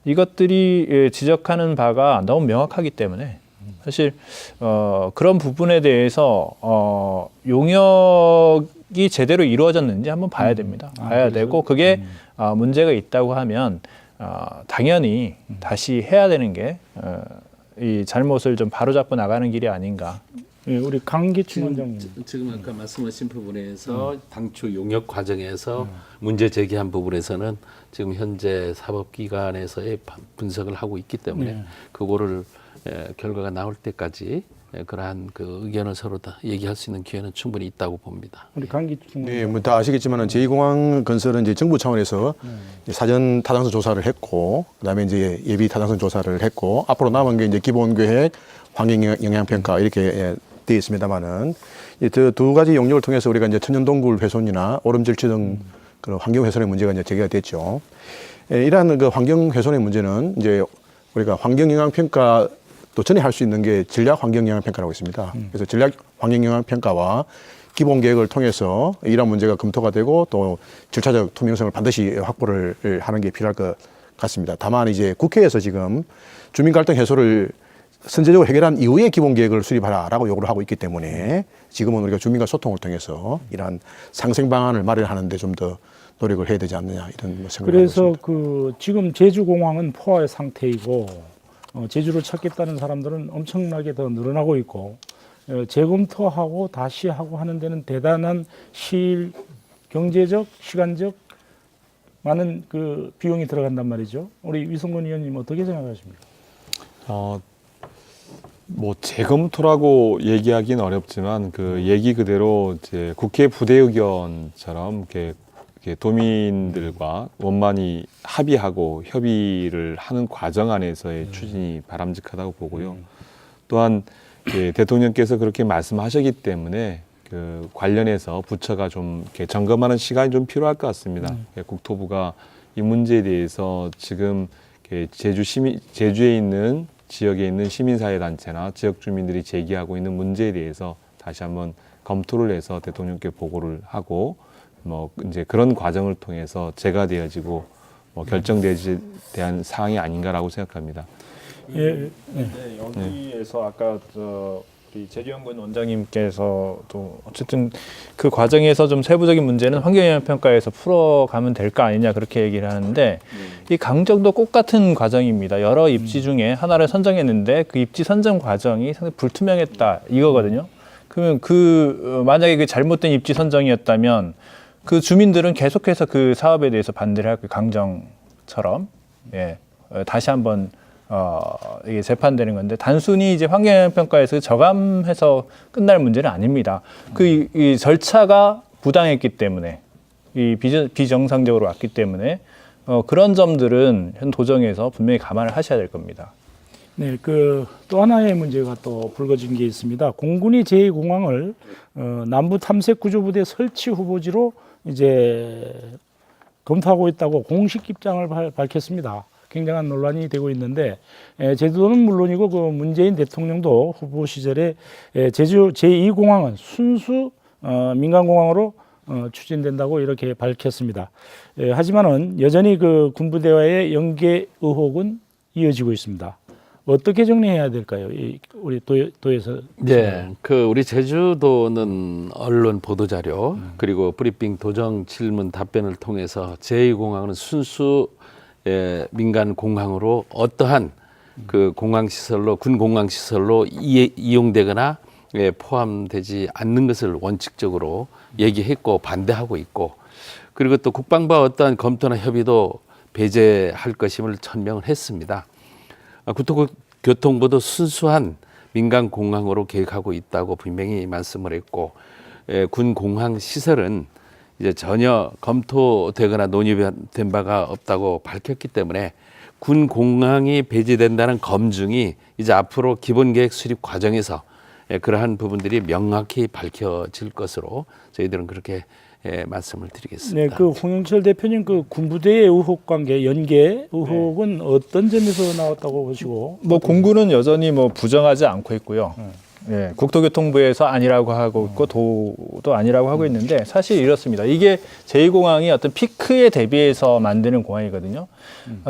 이것들이 지적하는 바가 너무 명확하기 때문에 사실 그런 부분에 대해서 용역이 제대로 이루어졌는지 한번 봐야 됩니다. 봐야 되고 그게 문제가 있다고 하면 당연히 다시 해야 되는 게 이 잘못을 좀 바로잡고 나가는 길이 아닌가. 예, 우리 강기춘 원장님. 지금 아까 말씀하신 부분에서 당초 용역 과정에서 문제 제기한 부분에서는 지금 현재 사법기관에서의 분석을 하고 있기 때문에 그거를 결과가 나올 때까지 그러한 그 의견을 서로 다 얘기할 수 있는 기회는 충분히 있다고 봅니다. 우리 강기춘. 네, 뭐 다 아시겠지만은 제2공항 건설은 이제 정부 차원에서 이제 사전 타당성 조사를 했고, 그다음에 이제 예비 타당성 조사를 했고, 앞으로 남은 게 이제 기본 계획, 환경 영향 평가 이렇게 되어 있습니다만은 이 두 가지 용역을 통해서 우리가 이제 천연동굴 훼손이나 오름절취 등 그런 환경 훼손의 문제가 이제 제기가 됐죠. 이러한 그 환경 훼손의 문제는 이제 우리가 환경 영향 평가 또 전에 할 수 있는 게 전략 환경 영향 평가라고 있습니다. 그래서 전략 환경 영향 평가와 기본 계획을 통해서 이런 문제가 검토가 되고 또 절차적 투명성을 반드시 확보를 하는 게 필요할 것 같습니다. 다만 이제 국회에서 지금 주민 갈등 해소를 선제적으로 해결한 이후에 기본 계획을 수립하라라고 요구를 하고 있기 때문에 지금은 우리가 주민과 소통을 통해서 이러한 상생 방안을 마련하는데 좀 더 노력을 해야 되지 않느냐 이런 생각을 그래서 하고 있습니다. 그 지금 제주공항은 포화의 상태이고 제주를 찾겠다는 사람들은 엄청나게 더 늘어나고 있고 재검토하고 다시 하고 하는 데는 대단한 경제적, 시간적 많은 그 비용이 들어간단 말이죠. 우리 위성근 의원님 어떻게 생각하십니까? 뭐 재검토라고 얘기하기는 어렵지만 그 얘기 그대로 이제 국회 부대 의견처럼 이렇게 도민들과 원만히 합의하고 협의를 하는 과정 안에서의 추진이 바람직하다고 보고요. 또한 대통령께서 그렇게 말씀하셨기 때문에 그 관련해서 부처가 좀 이렇게 점검하는 시간이 좀 필요할 것 같습니다. 국토부가 이 문제에 대해서 지금 제주에 있는 지역에 있는 시민사회단체나 지역 주민들이 제기하고 있는 문제에 대해서 다시 한번 검토를 해서 대통령께 보고를 하고 뭐 이제 그런 과정을 통해서 재가되어지고 뭐 결정되지 대한 사항이 아닌가라고 생각합니다. 여기에서 아까 우리 제주연구원 원장님께서도 어쨌든 그 과정에서 좀 세부적인 문제는 환경영향평가에서 풀어가면 될 거 아니냐 그렇게 얘기를 하는데 이 강정도 똑같은 과정입니다. 여러 입지 중에 하나를 선정했는데 그 입지 선정 과정이 상당히 불투명했다 이거거든요. 그러면 만약에 그 잘못된 입지 선정이었다면 그 주민들은 계속해서 그 사업에 대해서 반대를 할 거예요. 강정처럼 다시 한번 이게 재판되는 건데 단순히 이제 환경영향평가에서 저감해서 끝날 문제는 아닙니다. 이 절차가 부당했기 때문에 이 비정상적으로 왔기 때문에 그런 점들은 현 도정에서 분명히 감안을 하셔야 될 겁니다. 네, 또 하나의 문제가 또 불거진 게 있습니다. 공군이 제2공항을 남부 탐색 구조부대 설치 후보지로 이제 검토하고 있다고 공식 입장을 밝혔습니다. 굉장한 논란이 되고 있는데 제주도는 물론이고 그 문재인 대통령도 후보 시절에 제주 제2공항은 순수 민간공항으로 추진된다고 이렇게 밝혔습니다. 하지만은 여전히 그 군부대와의 연계 의혹은 이어지고 있습니다. 어떻게 정리해야 될까요? 우리 도에서. 네, 우리 제주도는 언론 보도 자료 그리고 브리핑 도정 질문 답변을 통해서 제2공항은 순수 민간 공항으로 어떠한 그 공항 시설로 군 공항 시설로 이용되거나 포함되지 않는 것을 원칙적으로 얘기했고 반대하고 있고 그리고 또 국방부와 어떠한 검토나 협의도 배제할 것임을 천명을 했습니다. 국토교통부도 순수한 민간 공항으로 계획하고 있다고 분명히 말씀을 했고, 군 공항 시설은 이제 전혀 검토되거나 논의된 바가 없다고 밝혔기 때문에 군 공항이 배제된다는 검증이 이제 앞으로 기본계획 수립 과정에서 그러한 부분들이 명확히 밝혀질 것으로 저희들은 그렇게 말씀을 드리겠습니다. 네, 그 홍영철 대표님 그 군부대의 의혹 관계 연계 의혹은 어떤 점에서 나왔다고 보시고? 뭐 공군은 여전히 뭐 부정하지 않고 있고요. 예, 국토교통부에서 아니라고 하고 있고 도도 아니라고 하고 있는데 사실 이렇습니다. 이게 제2공항이 어떤 피크에 대비해서 만드는 공항이거든요.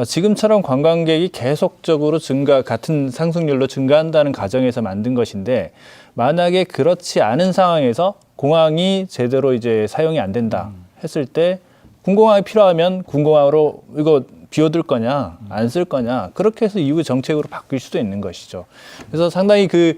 지금처럼 관광객이 계속적으로 같은 상승률로 증가한다는 가정에서 만든 것인데 만약에 그렇지 않은 상황에서 공항이 제대로 이제 사용이 안 된다 했을 때 군공항이 필요하면 군공항으로 이거 비워둘 거냐 안 쓸 거냐 그렇게 해서 이후 정책으로 바뀔 수도 있는 것이죠. 그래서 상당히 그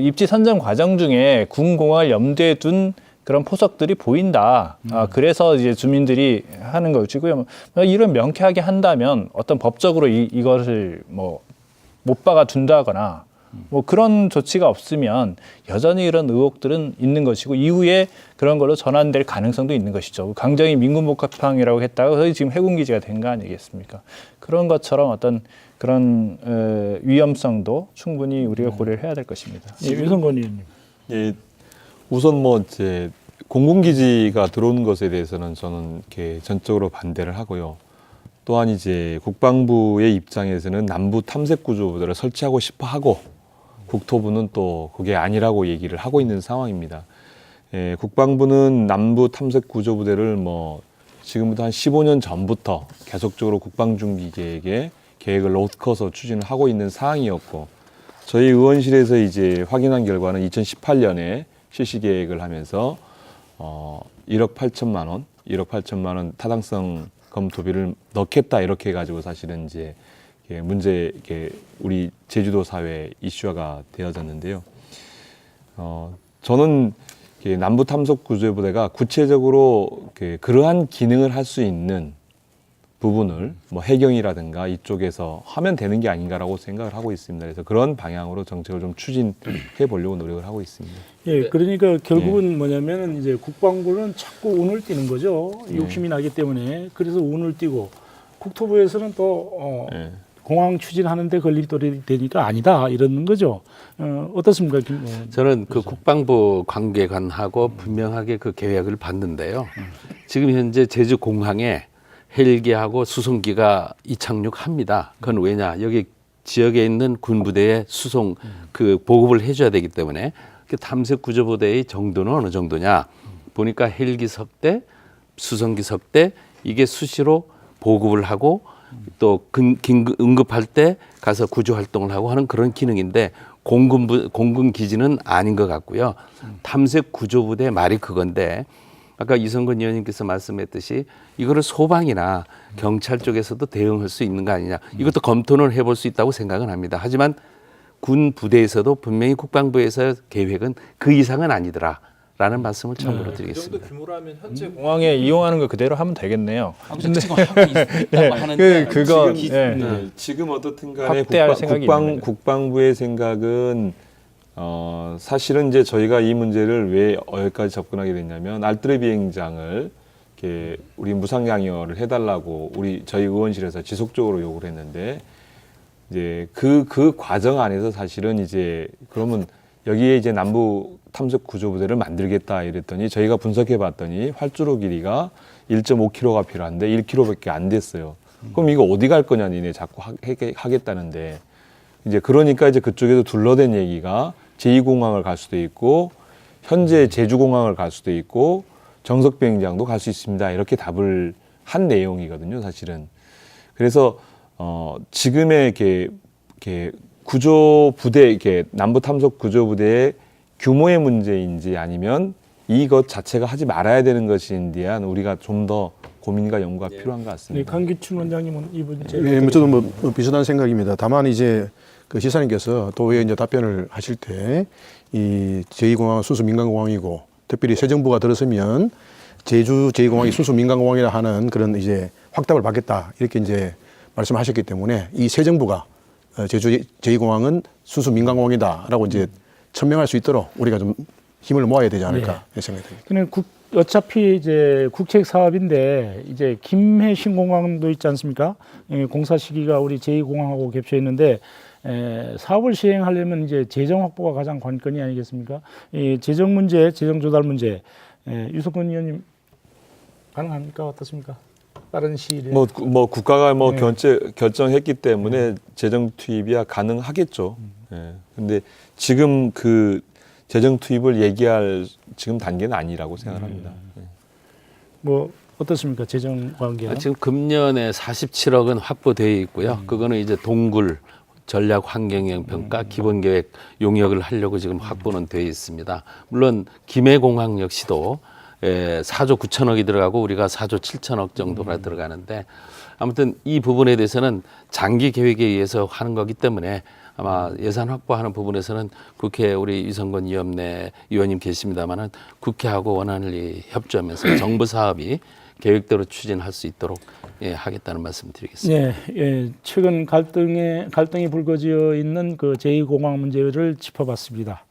입지 선정 과정 중에 군공항을 염두에 둔 그런 포석들이 보인다. 그래서 이제 주민들이 하는 것이고요. 이런 명쾌하게 한다면 어떤 법적으로 이것을 뭐 못 박아 둔다거나 뭐 그런 조치가 없으면 여전히 이런 의혹들은 있는 것이고 이후에 그런 걸로 전환될 가능성도 있는 것이죠. 강정이 민군복합항이라고 했다가 거의 지금 해군기지가 된 거 아니겠습니까? 그런 것처럼 어떤 그런 위험성도 충분히 우리가 고려를 해야 될 것입니다. 예, 유성건 의원님. 예, 우선 뭐 이제 공군기지가 들어오는 것에 대해서는 저는 이렇게 전적으로 반대를 하고요. 또한 이제 국방부의 입장에서는 남부 탐색 구조부대를 설치하고 싶어 하고 국토부는 또 그게 아니라고 얘기를 하고 있는 상황입니다. 예, 국방부는 남부 탐색 구조부대를 뭐 지금부터 한 15년 전부터 계속적으로 국방준비 계획을 놓고서 추진을 하고 있는 사항이었고 저희 의원실에서 이제 확인한 결과는 2018년에 실시 계획을 하면서 1억 8천만 원 타당성 검토비를 넣겠다 이렇게 해가지고 사실은 이제 문제 우리 제주도 사회 이슈화가 되어졌는데요. 저는 남부 탐색 구조부대가 구체적으로 그러한 기능을 할 수 있는 부분을 뭐 해경이라든가 이쪽에서 하면 되는 게 아닌가라고 생각을 하고 있습니다. 그래서 그런 방향으로 정책을 좀 추진해 보려고 노력을 하고 있습니다. 예, 그러니까 결국은 뭐냐면 이제 국방부는 자꾸 운을 띄는 거죠. 욕심이 나기 때문에 그래서 운을 띄고 국토부에서는 또 공항 추진하는데 걸림돌이 되니까 아니다 이러는 거죠. 어떻습니까, 김? 저는 그 국방부 관계관하고 분명하게 그 계획을 봤는데요. 지금 현재 제주 공항에 헬기하고 수송기가 이착륙합니다. 그건 왜냐? 여기 지역에 있는 군부대의 수송 그 보급을 해줘야 되기 때문에 탐색 구조부대의 정도는 어느 정도냐? 보니까 헬기 석대, 수송기 석대 이게 수시로 보급을 하고 또 응급할 때 가서 구조 활동을 하고 하는 그런 기능인데 공군 기지는 아닌 것 같고요. 탐색 구조부대 말이 그건데. 아까 이성근 의원님께서 말씀했듯이 이거를 소방이나 경찰 쪽에서도 대응할 수 있는 거 아니냐. 이것도 검토를 해볼 수 있다고 생각은 합니다. 하지만 군 부대에서도 분명히 국방부에서 계획은 그 이상은 아니더라라는 말씀을 참고로 드리겠습니다. 그 정도 규모라면 현재 공항에 이용하는 거 그대로 하면 되겠네요. 근데 지금 하고 있다고 하는데 지금 어떻든 간에 확대할 생각이 있는 국방부의 생각은 사실은 이제 저희가 이 문제를 왜 여기까지 접근하게 됐냐면 알뜰 비행장을 이렇게 우리 무상 양이어를 해달라고 저희 의원실에서 지속적으로 요구를 했는데 이제 그 과정 안에서 사실은 이제 그러면 여기에 이제 남부 탐색 구조부대를 만들겠다 이랬더니 저희가 분석해 봤더니 활주로 길이가 1.5km가 필요한데 1km밖에 안 됐어요. 그럼 이거 어디 갈 거냐 니네 자꾸 하겠다는데 이제 그러니까 이제 그쪽에서 둘러댄 얘기가 제2공항을 갈 수도 있고 현재 제주공항을 갈 수도 있고 정석비행장도 갈 수 있습니다. 이렇게 답을 한 내용이거든요, 사실은. 그래서 지금의 이렇게 구조부대, 이렇게 남부 탐색 구조부대의 규모의 문제인지 아니면 이것 자체가 하지 말아야 되는 것인 대한 우리가 좀 더 고민과 연구가 필요한 것 네, 같습니다. 강기춘 원장님은 이 문제. 네, 저도 뭐 비슷한 생각입니다. 다만 이제 그 시사님께서 도에 이제 답변을 하실 때 이 제2공항은 순수 민간공항이고 특별히 새 정부가 들어서면 제주 제2공항이 순수 민간공항이라 하는 그런 이제 확답을 받겠다 이렇게 이제 말씀하셨기 때문에 이 새 정부가 제주 제2공항은 순수 민간공항이다라고 이제 천명할 수 있도록 우리가 좀 힘을 모아야 되지 않을까 생각이 듭니다. 그냥 어차피 이제 국책 사업인데 이제 김해 신공항도 있지 않습니까? 공사 시기가 우리 제2공항하고 겹쳐 있는데 사업을 시행하려면 이제 재정 확보가 가장 관건이 아니겠습니까? 이 재정 문제, 재정 조달 문제, 유석근 의원님 가능합니까? 어떻습니까? 빠른 시일에 뭐 국가가 뭐 결정했기 때문에 재정 투입이야 가능하겠죠. 예. 근데 지금 그 재정 투입을 얘기할 지금 단계는 아니라고 생각합니다. 뭐 어떻습니까? 재정 관계는? 지금 금년에 47억은 확보되어 있고요. 그거는 이제 동굴 전략 환경영 평가 기본 계획 용역을 하려고 지금 확보는 되어 있습니다. 물론 김해공항 역시도 4조 9천억이 들어가고 우리가 4조 7천억 정도가 들어가는데 아무튼 이 부분에 대해서는 장기 계획에 의해서 하는 거기 때문에 아마 예산 확보하는 부분에서는 국회 우리 유성권 의원님 계십니다만은 국회하고 원활히 협조하면서 정부 사업이 계획대로 추진할 수 있도록 하겠다는 말씀드리겠습니다. 최근 갈등이 불거지어 있는 그 제2공항 문제를 짚어봤습니다.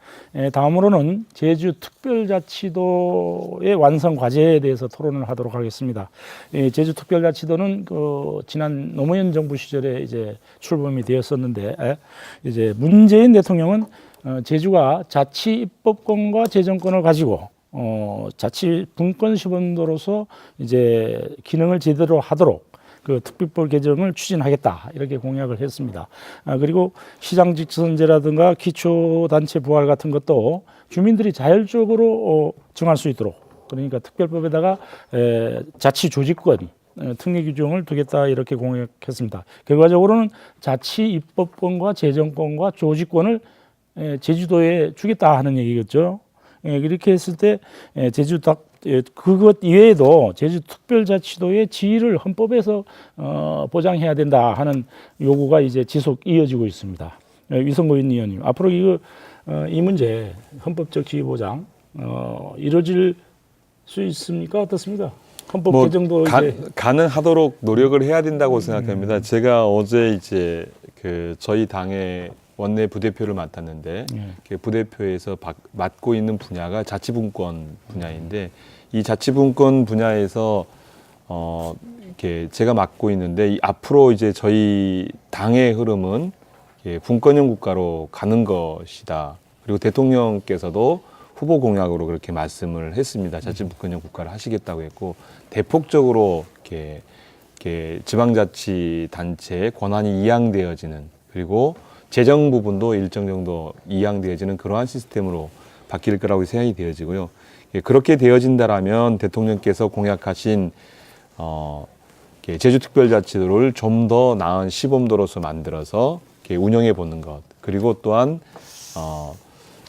다음으로는 제주특별자치도의 완성 과제에 대해서 토론을 하도록 하겠습니다. 제주특별자치도는 그 지난 노무현 정부 시절에 이제 출범이 되었었는데 이제 문재인 대통령은 제주가 자치 입법권과 재정권을 가지고 자치 분권 시범도로서 이제 기능을 제대로 하도록 그 특별법 개정을 추진하겠다 이렇게 공약을 했습니다. 그리고 시장 직선제라든가 기초단체 부활 같은 것도 주민들이 자율적으로 정할 수 있도록 그러니까 특별법에다가 자치 조직권 특례 규정을 두겠다 이렇게 공약했습니다. 결과적으로는 자치 입법권과 재정권과 조직권을 제주도에 주겠다 하는 얘기겠죠. 이렇게 했을 때 그것 이외에도 제주특별자치도의 지위를 헌법에서 보장해야 된다 하는 요구가 이제 지속 이어지고 있습니다. 유성권 의원님, 앞으로 이 문제 헌법적 지위 보장 이루어질 수 있습니까? 어떻습니까? 헌법 개정도 가능하도록 노력을 해야 된다고 생각합니다. 제가 어제 이제 그 저희 당의 원내 부대표를 맡았는데 그 부대표에서 맡고 있는 분야가 자치분권 분야인데 이 자치분권 분야에서 이렇게 제가 맡고 있는데 앞으로 이제 저희 당의 흐름은 분권형 국가로 가는 것이다. 그리고 대통령께서도 후보 공약으로 그렇게 말씀을 했습니다. 자치분권형 국가를 하시겠다고 했고 대폭적으로 이렇게 지방자치단체의 권한이 이양되어지는 그리고 재정 부분도 일정 정도 이양되어지는 그러한 시스템으로 바뀔 거라고 생각이 되어지고요. 그렇게 되어진다라면 대통령께서 공약하신 제주특별자치도를 좀 더 나은 시범도로서 만들어서 운영해 보는 것 그리고 또한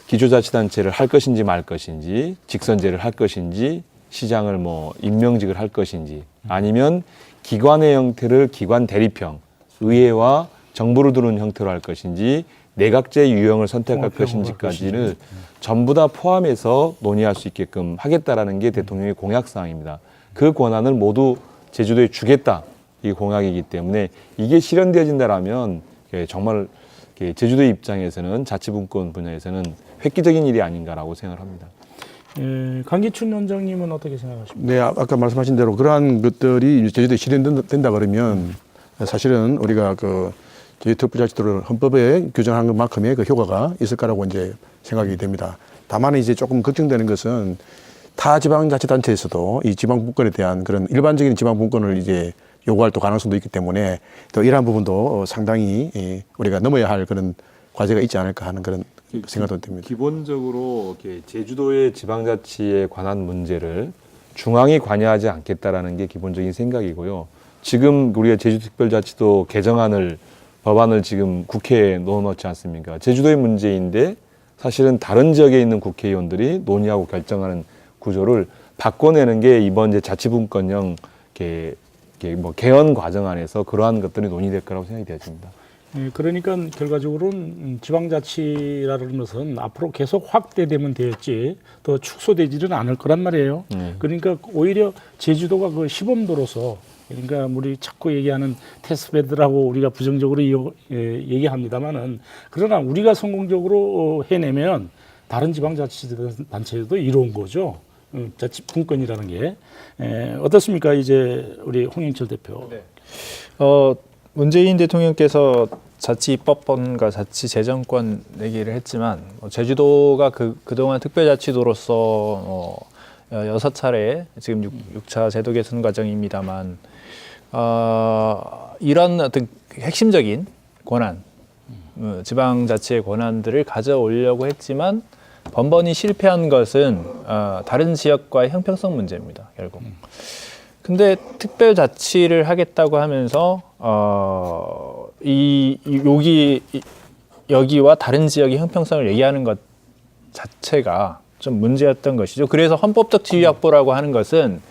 기초자치단체를 할 것인지 말 것인지 직선제를 할 것인지 시장을 뭐 임명직을 할 것인지 아니면 기관의 형태를 기관 대립형 의회와 정부를 두는 형태로 할 것인지 내각제 유형을 선택할 것인지까지를 전부 다 포함해서 논의할 수 있게끔 하겠다라는 게 대통령의 공약사항입니다. 그 권한을 모두 제주도에 주겠다 이 공약이기 때문에 이게 실현되어진다라면 정말 제주도 입장에서는 자치분권 분야에서는 획기적인 일이 아닌가라고 생각을 합니다. 강기춘 원장님은 어떻게 생각하십니까? 네, 아까 말씀하신 대로 그러한 것들이 제주도에 실현된다 그러면 사실은 우리가 그 제주특별자치도를 헌법에 규정한 것만큼의 그 효과가 있을 거라고 이제 생각이 됩니다. 다만 이제 조금 걱정되는 것은 타 지방자치단체에서도 이 지방분권에 대한 그런 일반적인 지방분권을 이제 요구할 또 가능성도 있기 때문에 또 이러한 부분도 상당히 우리가 넘어야 할 그런 과제가 있지 않을까 하는 그런 생각도 듭니다. 기본적으로 제주도의 지방자치에 관한 문제를 중앙이 관여하지 않겠다라는 게 기본적인 생각이고요. 지금 우리가 제주특별자치도 개정안을 법안을 지금 국회에 넣어놓지 않습니까? 제주도의 문제인데 사실은 다른 지역에 있는 국회의원들이 논의하고 결정하는 구조를 바꿔내는 게 이번 이제 자치분권형 뭐 개헌 과정 안에서 그러한 것들이 논의될 거라고 생각이 되어집니다. 그러니까 결과적으로는 지방자치라는 것은 앞으로 계속 확대되면 되었지 더 축소되지는 않을 거란 말이에요. 그러니까 오히려 제주도가 그 시범도로서 그러니까 우리 자꾸 얘기하는 테스트베드라고 우리가 부정적으로 얘기합니다만은 그러나 우리가 성공적으로 해내면 다른 지방자치단체도 이루은 거죠. 자치분권이라는 게 어떻습니까? 이제 우리 홍영철 대표. 네. 문재인 대통령께서 자치입법권과 자치재정권 얘기를 했지만 제주도가 그동안 특별자치도로서 6차례 지금 6차 제도 개선 과정입니다만 이런 어떤 핵심적인 권한, 지방자치의 권한들을 가져오려고 했지만 번번이 실패한 것은 다른 지역과의 형평성 문제입니다. 결국. 근데 특별자치를 하겠다고 하면서 여기와 다른 지역의 형평성을 얘기하는 것 자체가 좀 문제였던 것이죠. 그래서 헌법적 지위 확보라고 하는 것은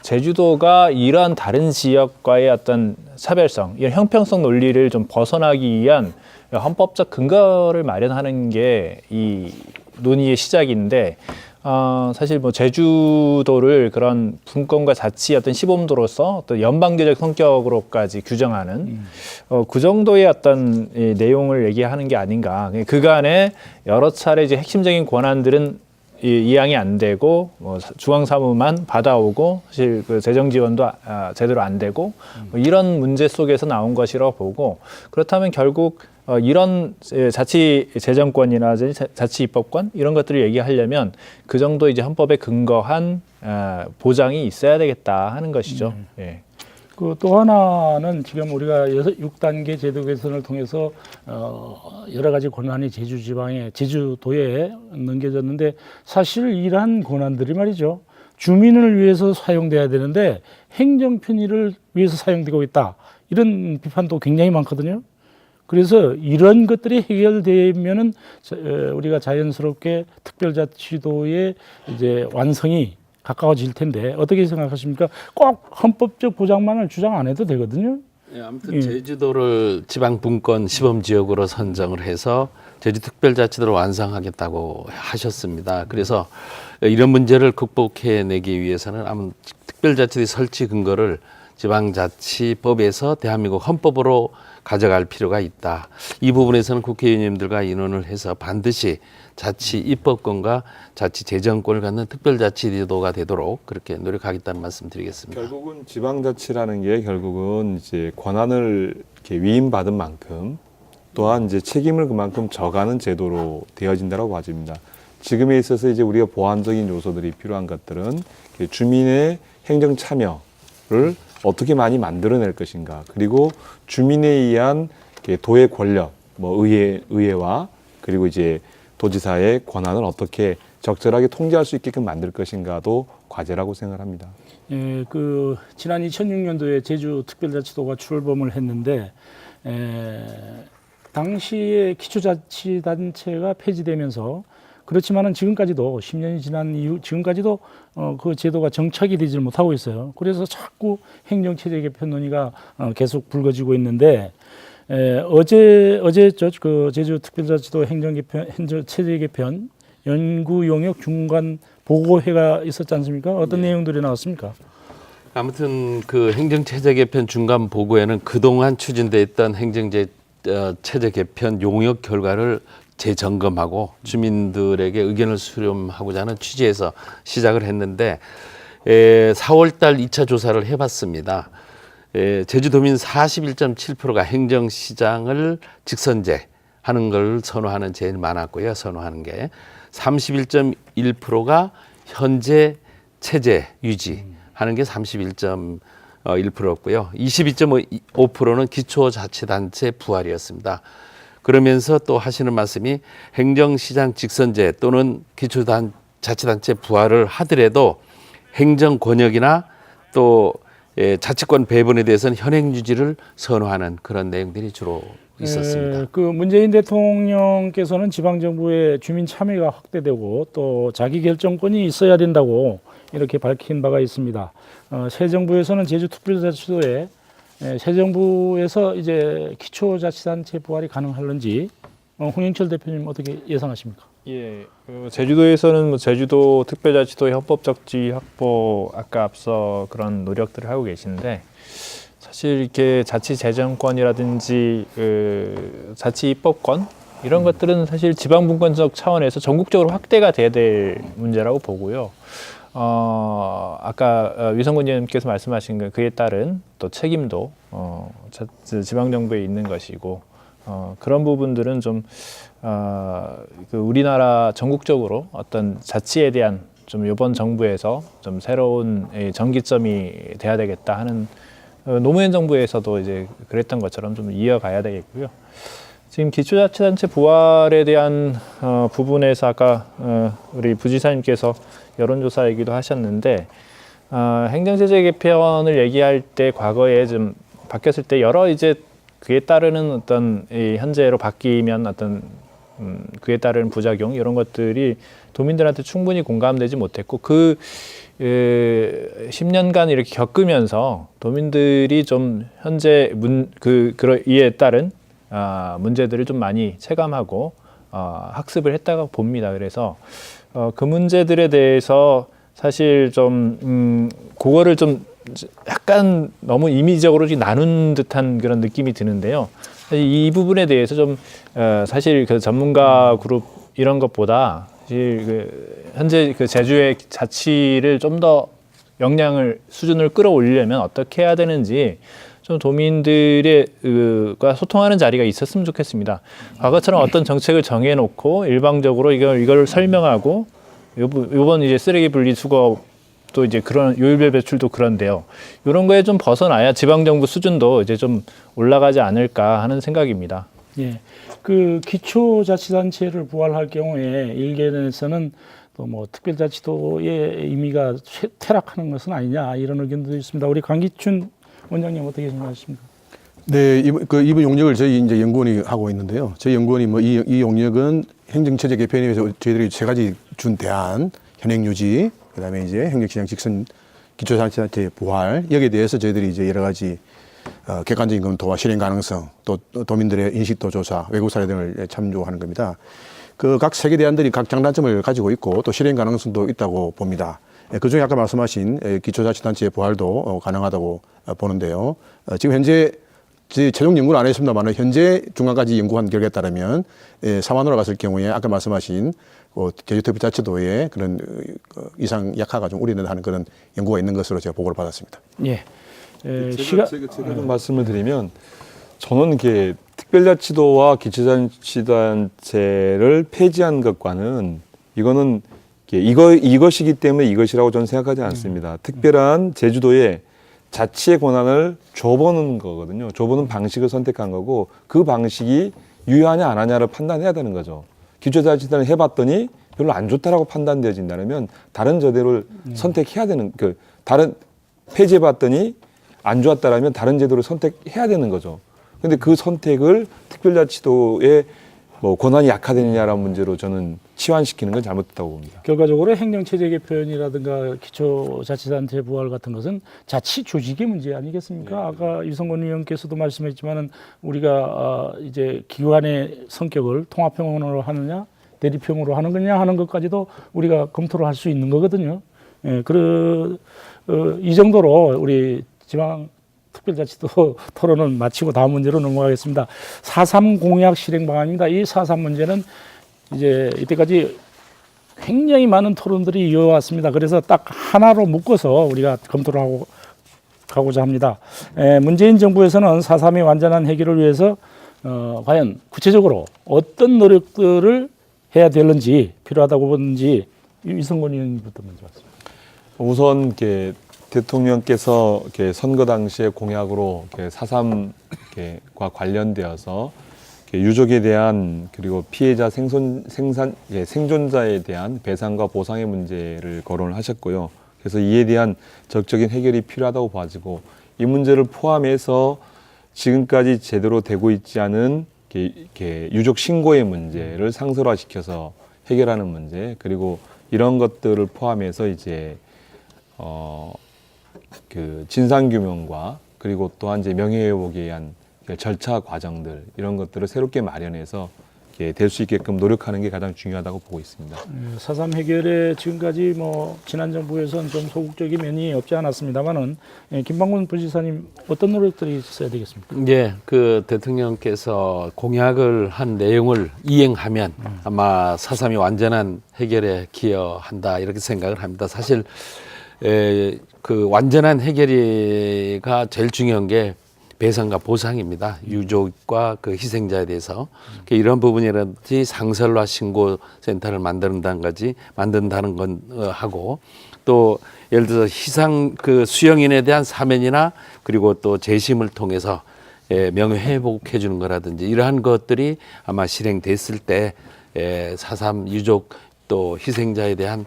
제주도가 이러한 다른 지역과의 어떤 차별성, 이런 형평성 논리를 좀 벗어나기 위한 헌법적 근거를 마련하는 게 이 논의의 시작인데 사실 뭐 제주도를 그런 분권과 자치의 어떤 시범도로서 어떤 연방제적 성격으로까지 규정하는 그 정도의 어떤 이 내용을 얘기하는 게 아닌가. 그간에 여러 차례 이제 핵심적인 권한들은 이양이 안 되고 뭐 중앙사무만 받아오고 사실 그 재정 지원도 제대로 안 되고 뭐 이런 문제 속에서 나온 것이라고 보고 그렇다면 결국 이런 자치 재정권이나 자치 입법권 이런 것들을 얘기하려면 그 정도 이제 헌법에 근거한 보장이 있어야 되겠다 하는 것이죠. 예. 그 또 하나는 지금 우리가 6단계 제도 개선을 통해서 여러 가지 권한이 제주도에 넘겨졌는데 사실 이러한 권한들이 말이죠. 주민을 위해서 사용돼야 되는데 행정 편의를 위해서 사용되고 있다. 이런 비판도 굉장히 많거든요. 그래서 이런 것들이 해결되면은 우리가 자연스럽게 특별자치도의 이제 완성이 가까워질 텐데 어떻게 생각하십니까? 꼭 헌법적 보장만을 주장 안 해도 되거든요. 예, 아무튼 제주도를 지방분권 시범지역으로 선정을 해서 제주특별자치도를 완성하겠다고 하셨습니다. 그래서 이런 문제를 극복해내기 위해서는 아무 특별자치도의 설치 근거를 지방자치법에서 대한민국 헌법으로 가져갈 필요가 있다. 이 부분에서는 국회의원님들과 의논을 해서 반드시 자치 입법권과 자치 재정권을 갖는 특별자치도가 되도록 그렇게 노력하겠다는 말씀드리겠습니다. 결국은 지방자치라는 게 결국은 이제 권한을 이렇게 위임받은 만큼 또한 이제 책임을 그만큼 져가는 제도로 되어진다고 봐집니다. 지금에 있어서 이제 우리가 보완적인 요소들이 필요한 것들은 주민의 행정 참여를 어떻게 많이 만들어낼 것인가, 그리고 주민에 의한 도의 권력, 뭐 의회와 그리고 이제 도지사의 권한을 어떻게 적절하게 통제할 수 있게끔 만들 것인가도 과제라고 생각합니다. 예, 그 지난 2006년도에 제주 특별자치도가 출범을 했는데 당시에 기초자치단체가 폐지되면서 그렇지만은 지금까지도 10년이 지난 이후 지금까지도 그 제도가 정착이 되지 못하고 있어요. 그래서 자꾸 행정체제 개편 논의가 계속 불거지고 있는데 어제 그 제주 특별자치도 행정체제 개편 연구 용역 중간 보고회가 있었지 않습니까? 어떤 내용들이 나왔습니까? 아무튼 그 행정체제 개편 중간 보고에는 그동안 추진돼 있던 체제 개편 용역 결과를 재점검하고 주민들에게 의견을 수렴하고자 하는 취지에서 시작을 했는데 4월 달 2차 조사를 해봤습니다. 제주도민 41.7%가 행정시장을 직선제 하는 걸 선호하는 제일 많았고요. 선호하는 게 31.1%가 현재 체제 유지하는 게 31.1%였고요. 22.5%는 기초자치단체 부활이었습니다. 그러면서 또 하시는 말씀이 행정시장 직선제 또는 기초자치단체 부활을 하더라도 행정 권역이나 또 자치권 배분에 대해서는 현행 유지를 선호하는 그런 내용들이 주로 있었습니다. 그 문재인 대통령께서는 지방정부의 주민 참여가 확대되고 또 자기 결정권이 있어야 된다고 이렇게 밝힌 바가 있습니다. 새 정부에서는 제주특별자치도에 새 정부에서 이제 기초자치단체 부활이 가능할런지 홍영철 대표님 어떻게 예상하십니까? 예, 제주도에서는 뭐 제주도 특별자치도의 헌법적 지위 확보 아까 앞서 그런 노력들을 하고 계신데 사실 이렇게 자치재정권이라든지 자치입법권 이런 것들은 사실 지방분권적 차원에서 전국적으로 확대가 돼야 될 문제라고 보고요. 아까 위성군 의원님께서 말씀하신 그에 따른 또 책임도 지방정부에 있는 것이고 그런 부분들은 좀 그 우리나라 전국적으로 어떤 자치에 대한 좀 이번 정부에서 좀 새로운 전기점이 돼야 되겠다 하는 노무현 정부에서도 이제 그랬던 것처럼 좀 이어가야 되겠고요. 지금 기초자치단체 부활에 대한 부분에서 아까 우리 부지사님께서 여론조사 얘기도 하셨는데 행정체제 개편을 얘기할 때 과거에 좀 바뀌었을 때 여러 이제 그에 따르는 어떤 이 현재로 바뀌면 어떤 그에 따른 부작용 이런 것들이 도민들한테 충분히 공감되지 못했고 그 10년간 이렇게 겪으면서 도민들이 좀 현재 이에 따른 문제들을 좀 많이 체감하고 학습을 했다고 봅니다. 그래서 그 문제들에 대해서 사실 좀 그거를 좀 약간 너무 임의적으로 나눈 듯한 그런 느낌이 드는데요. 이 부분에 대해서 좀 사실 그 전문가 그룹 이런 것보다 사실 현재 제주의 자치를 좀 더 수준을 끌어올리려면 어떻게 해야 되는지 좀 도민들의 과 소통하는 자리가 있었으면 좋겠습니다. 과거처럼 어떤 정책을 정해놓고 일방적으로 이걸 설명하고 요번 이제 쓰레기 분리수거 또 이제 그런 요일별 배출도 그런데요. 이런 거에 좀 벗어나야 지방정부 수준도 이제 좀 올라가지 않을까 하는 생각입니다. 예, 그 기초자치단체를 부활할 경우에 일견에서는 또 뭐 특별자치도의 의미가 퇴락하는 것은 아니냐 이런 의견도 있습니다. 우리 강기춘 원장님 어떻게 생각하십니까? 네, 이번 용역을 저희 이제 연구원이 하고 있는데요. 저희 연구원이 뭐 이 용역은 행정체제 개편에 의해서 저희들이 세 가지 준 대안, 현행 유지, 그다음에 이제 행정시장 직선 기초자치단체 부활 여기에 대해서 저희들이 이제 여러 가지 객관적인 검토와 실행 가능성, 또 도민들의 인식도 조사, 외국 사례 등을 참조하는 겁니다. 그 각 세계 대안들이 각 장단점을 가지고 있고 또 실행 가능성도 있다고 봅니다. 그중에 아까 말씀하신 기초자치단체의 부활도 가능하다고 보는데요. 지금 현재 최종 연구는 안 했습니다만 현재 중간까지 연구한 결과에 따르면 사만으로 갔을 경우에 아까 말씀하신 제주특별자치도의 그런 이상 약화가 좀 우려된다는 그런 연구가 있는 것으로 제가 보고를 받았습니다. 예. 제가 좀 말씀을 드리면 저는 이게 특별자치도와 기초자치단체를 폐지한 것과는 이거는 이것이기 때문에 이것이라고 저는 생각하지 않습니다. 특별한 제주도에 자치의 권한을 줘보는 거거든요. 줘보는 방식을 선택한 거고 그 방식이 유효하냐 안 하냐를 판단해야 되는 거죠. 기초자치단을 해봤더니 별로 안 좋다라고 판단되어진다면 다른 제도를 선택해야 되는 다른 폐지해봤더니 안 좋았다라면 다른 제도를 선택해야 되는 거죠. 근데 그 선택을 특별자치도의 뭐 권한이 약화되느냐라는 문제로 저는 치환시키는 건 잘못됐다고 봅니다. 결과적으로 행정체제 개편이라든가 기초자치단체 부활 같은 것은 자치 조직의 문제 아니겠습니까? 네. 아까 유성건 의원께서도 말씀했지만은 우리가 이제 기관의 성격을 통합형으로 하느냐 대립형으로 하는 거냐 하는 것까지도 우리가 검토를 할 수 있는 거거든요. 예, 이 정도로 우리 지방 특별자치도 토론은 마치고 다음 문제로 넘어가겠습니다. 4.3 공약 실행 방안입니다. 이 4.3 문제는 이제 이때까지 굉장히 많은 토론들이 이어왔습니다. 그래서 딱 하나로 묶어서 우리가 검토를 하고 가고자 합니다. 문재인 정부에서는 4.3의 완전한 해결을 위해서 과연 구체적으로 어떤 노력들을 해야 되는지 필요하다고 보는지 이성건 의원님부터 먼저 말씀해 주세요. 우선 이렇게 대통령께서 이렇게 선거 당시의 공약으로 4.3과 관련되어서 유족에 대한 그리고 피해자 생존자에 대한 배상과 보상의 문제를 거론을 하셨고요. 그래서 이에 대한 적극적인 해결이 필요하다고 봐지고 이 문제를 포함해서 지금까지 제대로 되고 있지 않은 유족 신고의 문제를 상설화시켜서 해결하는 문제 그리고 이런 것들을 포함해서 이제 그 진상규명과 그리고 또한 이제 명예회복에 의한 절차 과정들 이런 것들을 새롭게 마련해서 될 수 있게끔 노력하는 게 가장 중요하다고 보고 있습니다. 4.3 해결에 지금까지 뭐 지난 정부에서는 좀 소극적인 면이 없지 않았습니다만은 김방군 부지사님 어떤 노력들이 있어야 되겠습니까? 예, 그 대통령께서 공약을 한 내용을 이행하면 아마 4.3이 완전한 해결에 기여한다 이렇게 생각을 합니다. 사실 그 완전한 해결이가 제일 중요한 게 배상과 보상입니다. 유족과 그 희생자에 대해서 이런 부분이라든지 상설화 신고 센터를 만든다는 건 하고 또 예를 들어서 희생 그 수용인에 대한 사면이나 그리고 또 재심을 통해서 명예 회복해 주는 거라든지 이러한 것들이 아마 실행됐을 때 4.3 유족 또 희생자에 대한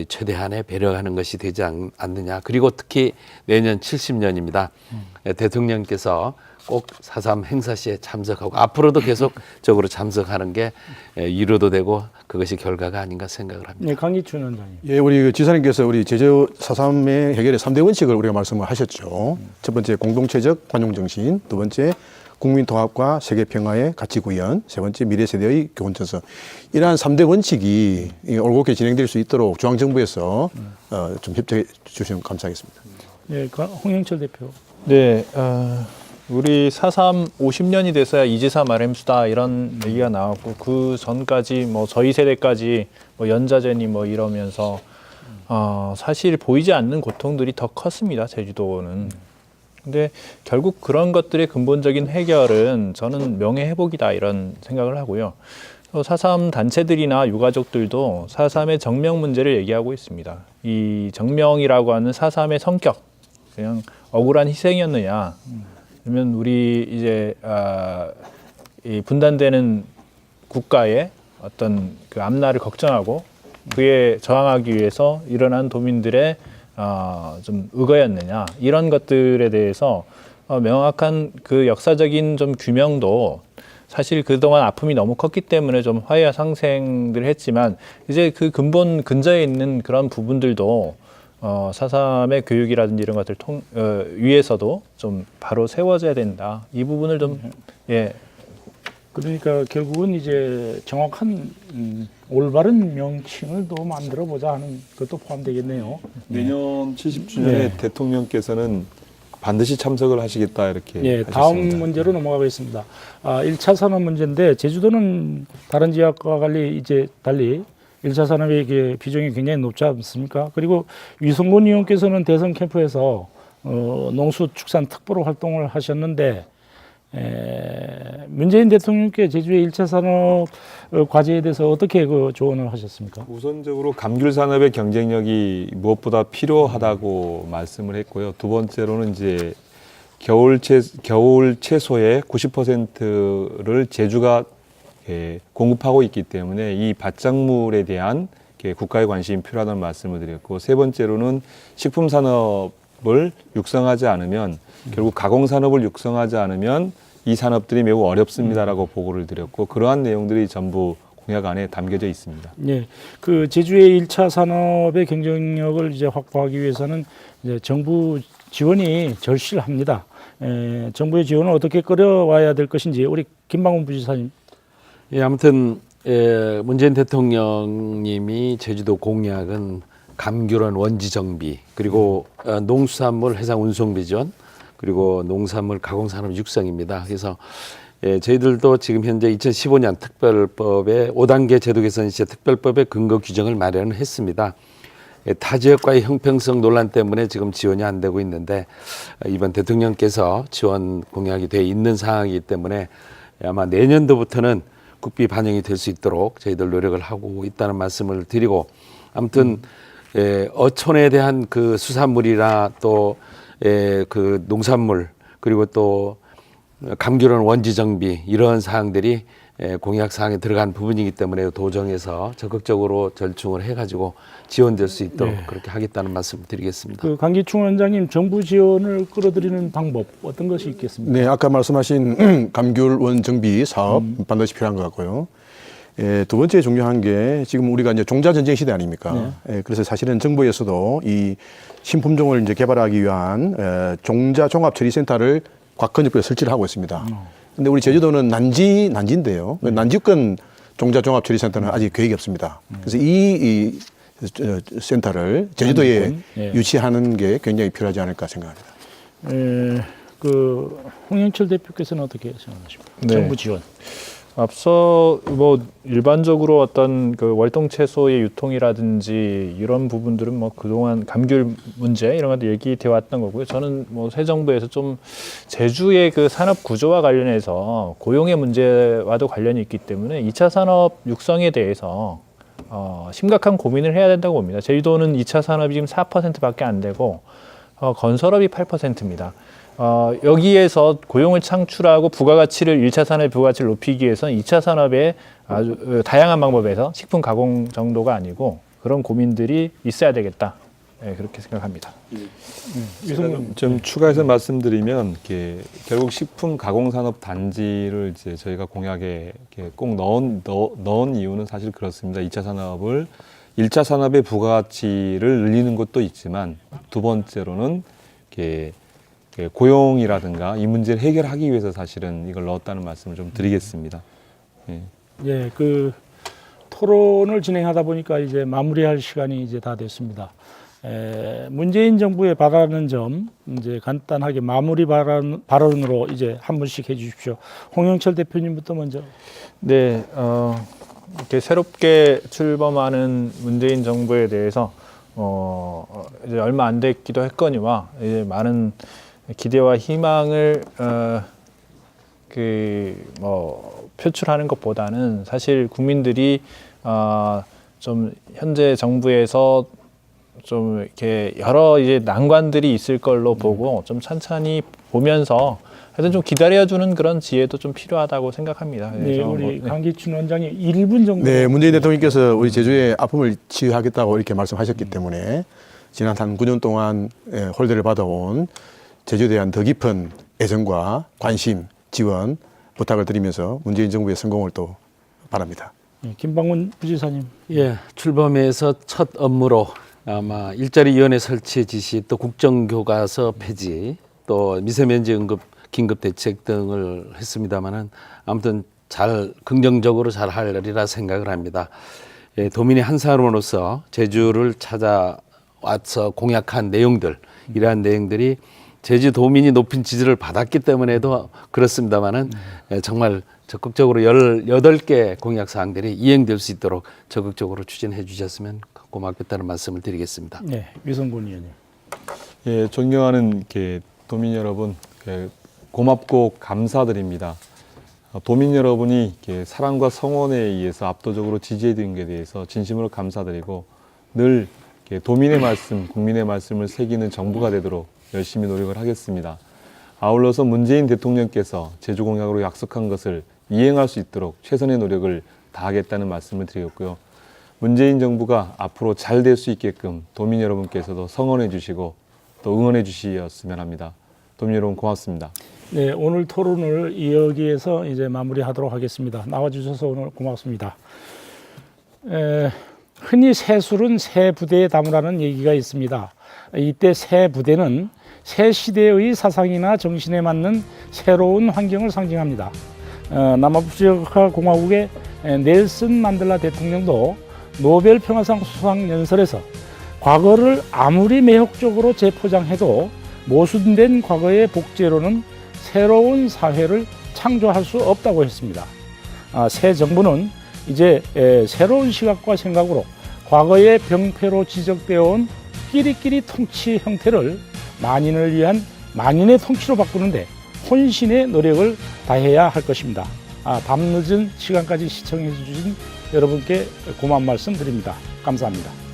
최대한의 배려하는 것이 되지 않느냐. 그리고 특히 내년 70년입니다. 대통령께서 꼭 4.3 행사 시에 참석하고 앞으로도 계속적으로 참석하는 게 위로도 되고 그것이 결과가 아닌가 생각을 합니다. 네, 강기춘 원장님. 예, 우리 지사님께서 우리 제주 4.3의 해결의 3대 원칙을 우리가 말씀을 하셨죠. 첫 번째 공동체적 관용정신, 두 번째 국민 통합과 세계 평화의 가치 구현, 세 번째 미래 세대의 교훈 전서. 이러한 3대 원칙이 올곧게 진행될 수 있도록 중앙정부에서 좀 협조해 주시면 감사하겠습니다. 예, 홍영철 대표. 네, 우리 4.3 50년이 돼서야 이지사 말햄수다 이런 얘기가 나왔고 그 전까지 뭐 저희 세대까지 뭐 연자제니 뭐 이러면서 사실 보이지 않는 고통들이 더 컸습니다. 제주도는. 근데 결국 그런 것들의 근본적인 해결은 저는 명예회복이다 이런 생각을 하고요. 4.3 단체들이나 유가족들도 4.3의 정명 문제를 얘기하고 있습니다. 이 정명이라고 하는 4.3의 성격, 그냥 억울한 희생이었느냐, 아니면 우리 이제 이 분단되는 국가의 어떤 그 앞날을 걱정하고 그에 저항하기 위해서 일어난 도민들의 좀 의거였느냐 이런 것들에 대해서 명확한 그 역사적인 좀 규명도 사실 그동안 아픔이 너무 컸기 때문에 좀 화해와 상생들을 했지만 이제 그 근본 근저에 있는 그런 부분들도 4.3의 교육이라든지 이런 것들 위해서도 좀 바로 세워져야 된다. 이 부분을 좀 그러니까 결국은 이제 정확한 올바른 명칭을 또 만들어 보자 하는 것도 포함되겠네요. 내년 70주년에 네. 대통령께서는 반드시 참석을 하시겠다 이렇게 예, 다음 하셨습니다. 문제로 넘어가겠습니다. 1차 산업 문제인데 제주도는 다른 지역과 달리 1차 산업의 비중이 굉장히 높지 않습니까? 그리고 위성곤 의원께서는 대선 캠프에서 농수축산 특보로 활동을 하셨는데 문재인 대통령께 제주의 1차 산업 과제에 대해서 어떻게 그 조언을 하셨습니까? 우선적으로 감귤 산업의 경쟁력이 무엇보다 필요하다고 말씀을 했고요. 두 번째로는 이제 겨울 채소의 90%를 제주가 공급하고 있기 때문에 이 밭작물에 대한 국가의 관심이 필요하다는 말씀을 드렸고, 세 번째로는 식품 산업을 육성하지 않으면 결국 가공 산업을 육성하지 않으면 이 산업들이 매우 어렵습니다라고 보고를 드렸고, 그러한 내용들이 전부 공약 안에 담겨져 있습니다. 예, 그 제주의 1차 산업의 경쟁력을 이제 확보하기 위해서는 이제 정부 지원이 절실합니다. 정부의 지원을 어떻게 끌어와야 될 것인지 우리 김방훈 부지사님. 예, 아무튼 문재인 대통령님이 제주도 공약은 감귤원 원지 정비, 그리고 농수산물 해상 운송 비전, 그리고 농산물 가공산업 육성입니다. 그래서 저희들도 지금 현재 2015년 특별법의 5단계 제도 개선 시제 특별법의 근거 규정을 마련을 했습니다. 타 지역과의 형평성 논란 때문에 지금 지원이 안 되고 있는데 이번 대통령께서 지원 공약이 돼 있는 상황이기 때문에 아마 내년도부터는 국비 반영이 될 수 있도록 저희들 노력을 하고 있다는 말씀을 드리고, 아무튼 어촌에 대한 그 수산물이나 또 그 농산물, 그리고 또 감귤원 원지 정비, 이런 사항들이 공약 사항에 들어간 부분이기 때문에 도정에서 적극적으로 절충을 해가지고 지원될 수 있도록 그렇게 하겠다는 말씀을 드리겠습니다. 그 강기충 원장님, 정부 지원을 끌어들이는 방법 어떤 것이 있겠습니까? 네, 아까 말씀하신 감귤원 정비 사업 반드시 필요한 것 같고요. 두 번째 중요한 게 지금 우리가 이제 종자 전쟁 시대 아닙니까? 그래서 사실은 정부에서도 이 신품종을 이제 개발하기 위한 종자 종합 처리 센터를 곽건립부에 설치를 하고 있습니다. 근데 우리 제주도는 난지인데요. 난지권 종자종합처리센터는 아직 계획이 없습니다. 그래서 이 센터를 제주도에 난지권, 예. 유치하는 게 굉장히 필요하지 않을까 생각합니다. 그 홍영철 대표께서는 어떻게 생각하십니까? 네. 정부 지원. 앞서 뭐 일반적으로 어떤 그 월동 채소의 유통이라든지 이런 부분들은 뭐 그동안 감귤 문제 이런 것도 얘기되어 왔던 거고요. 저는 뭐 새 정부에서 좀 제주의 그 산업 구조와 관련해서 고용의 문제와도 관련이 있기 때문에 2차 산업 육성에 대해서 심각한 고민을 해야 된다고 봅니다. 제주도는 2차 산업이 지금 4%밖에 안 되고 건설업이 8%입니다. 여기에서 고용을 창출하고 부가가치를 1차 산업의 부가가치를 높이기 위해서는 2차 산업의 아주 다양한 방법에서 식품 가공 정도가 아니고 그런 고민들이 있어야 되겠다. 네, 그렇게 생각합니다. 좀 추가해서 말씀드리면 이렇게 결국 식품 가공 산업 단지를 이제 저희가 공약에 이렇게 꼭 넣은 이유는 사실 그렇습니다. 2차 산업을 1차 산업의 부가가치를 늘리는 것도 있지만 두 번째로는 이렇게 고용이라든가 이 문제를 해결하기 위해서 사실은 이걸 넣었다는 말씀을 좀 드리겠습니다. 예. 예, 그 토론을 진행하다 보니까 이제 마무리할 시간이 이제 다 됐습니다. 문재인 정부에 바라는 점 이제 간단하게 마무리 발언으로 이제 한 분씩 해주십시오. 홍영철 대표님부터 먼저. 네, 이렇게 새롭게 출범하는 문재인 정부에 대해서 이제 얼마 안 됐기도 했거니와 이제 많은 기대와 희망을 표출하는 것보다는 사실 국민들이 좀 현재 정부에서 좀 이렇게 여러 이제 난관들이 있을 걸로 보고 좀 천천히 보면서 하여튼 좀 기다려주는 그런 지혜도 좀 필요하다고 생각합니다. 네, 우리 강기춘 원장님 1분 정도. 네, 문재인 대통령께서 우리 제주의 아픔을 치유하겠다고 이렇게 말씀하셨기 때문에 지난 한 9년 동안 홀대를 받아온 제주에 대한 더 깊은 애정과 관심, 지원 부탁을 드리면서 문재인 정부의 성공을 또 바랍니다. 네, 김방문 부지사님. 예, 출범해서 첫 업무로 아마 일자리위원회 설치 지시, 또 국정교과서 폐지, 또 미세먼지 응급 긴급 대책 등을 했습니다마는 아무튼 잘 긍정적으로 잘 하리라 생각을 합니다. 예, 도민의 한 사람으로서 제주를 찾아와서 공약한 내용들, 이러한 내용들이 제주 도민이 높은 지지를 받았기 때문에도 그렇습니다마는 정말 적극적으로 18개 공약 사항들이 이행될 수 있도록 적극적으로 추진해 주셨으면 고맙겠다는 말씀을 드리겠습니다. 네, 위성군 의원님. 예, 존경하는 이렇게 도민 여러분, 고맙고 감사드립니다. 도민 여러분이 이렇게 사랑과 성원에 의해서 압도적으로 지지해 준 것에 대해서 진심으로 감사드리고 늘 이렇게 도민의 말씀, 국민의 말씀을 새기는 정부가 되도록 열심히 노력을 하겠습니다. 아울러서 문재인 대통령께서 제주 공약으로 약속한 것을 이행할 수 있도록 최선의 노력을 다하겠다는 말씀을 드리겠고요. 문재인 정부가 앞으로 잘 될 수 있게끔 도민 여러분께서도 성원해 주시고 또 응원해 주시었으면 합니다. 도민 여러분 고맙습니다. 네, 오늘 토론을 여기에서 이제 마무리하도록 하겠습니다. 나와주셔서 오늘 고맙습니다. 흔히 새술은 새 부대에 담으라는 얘기가 있습니다. 이때 새 부대는 새 시대의 사상이나 정신에 맞는 새로운 환경을 상징합니다. 남아프리카 공화국의 넬슨 만델라 대통령도 노벨 평화상 수상 연설에서 과거를 아무리 매혹적으로 재포장해도 모순된 과거의 복제로는 새로운 사회를 창조할 수 없다고 했습니다. 새 정부는 이제 새로운 시각과 생각으로 과거의 병폐로 지적되어 온 끼리끼리 통치 형태를 만인을 위한 만인의 통치로 바꾸는데 혼신의 노력을 다해야 할 것입니다. 밤늦은 시간까지 시청해 주신 여러분께 고마운 말씀 드립니다. 감사합니다.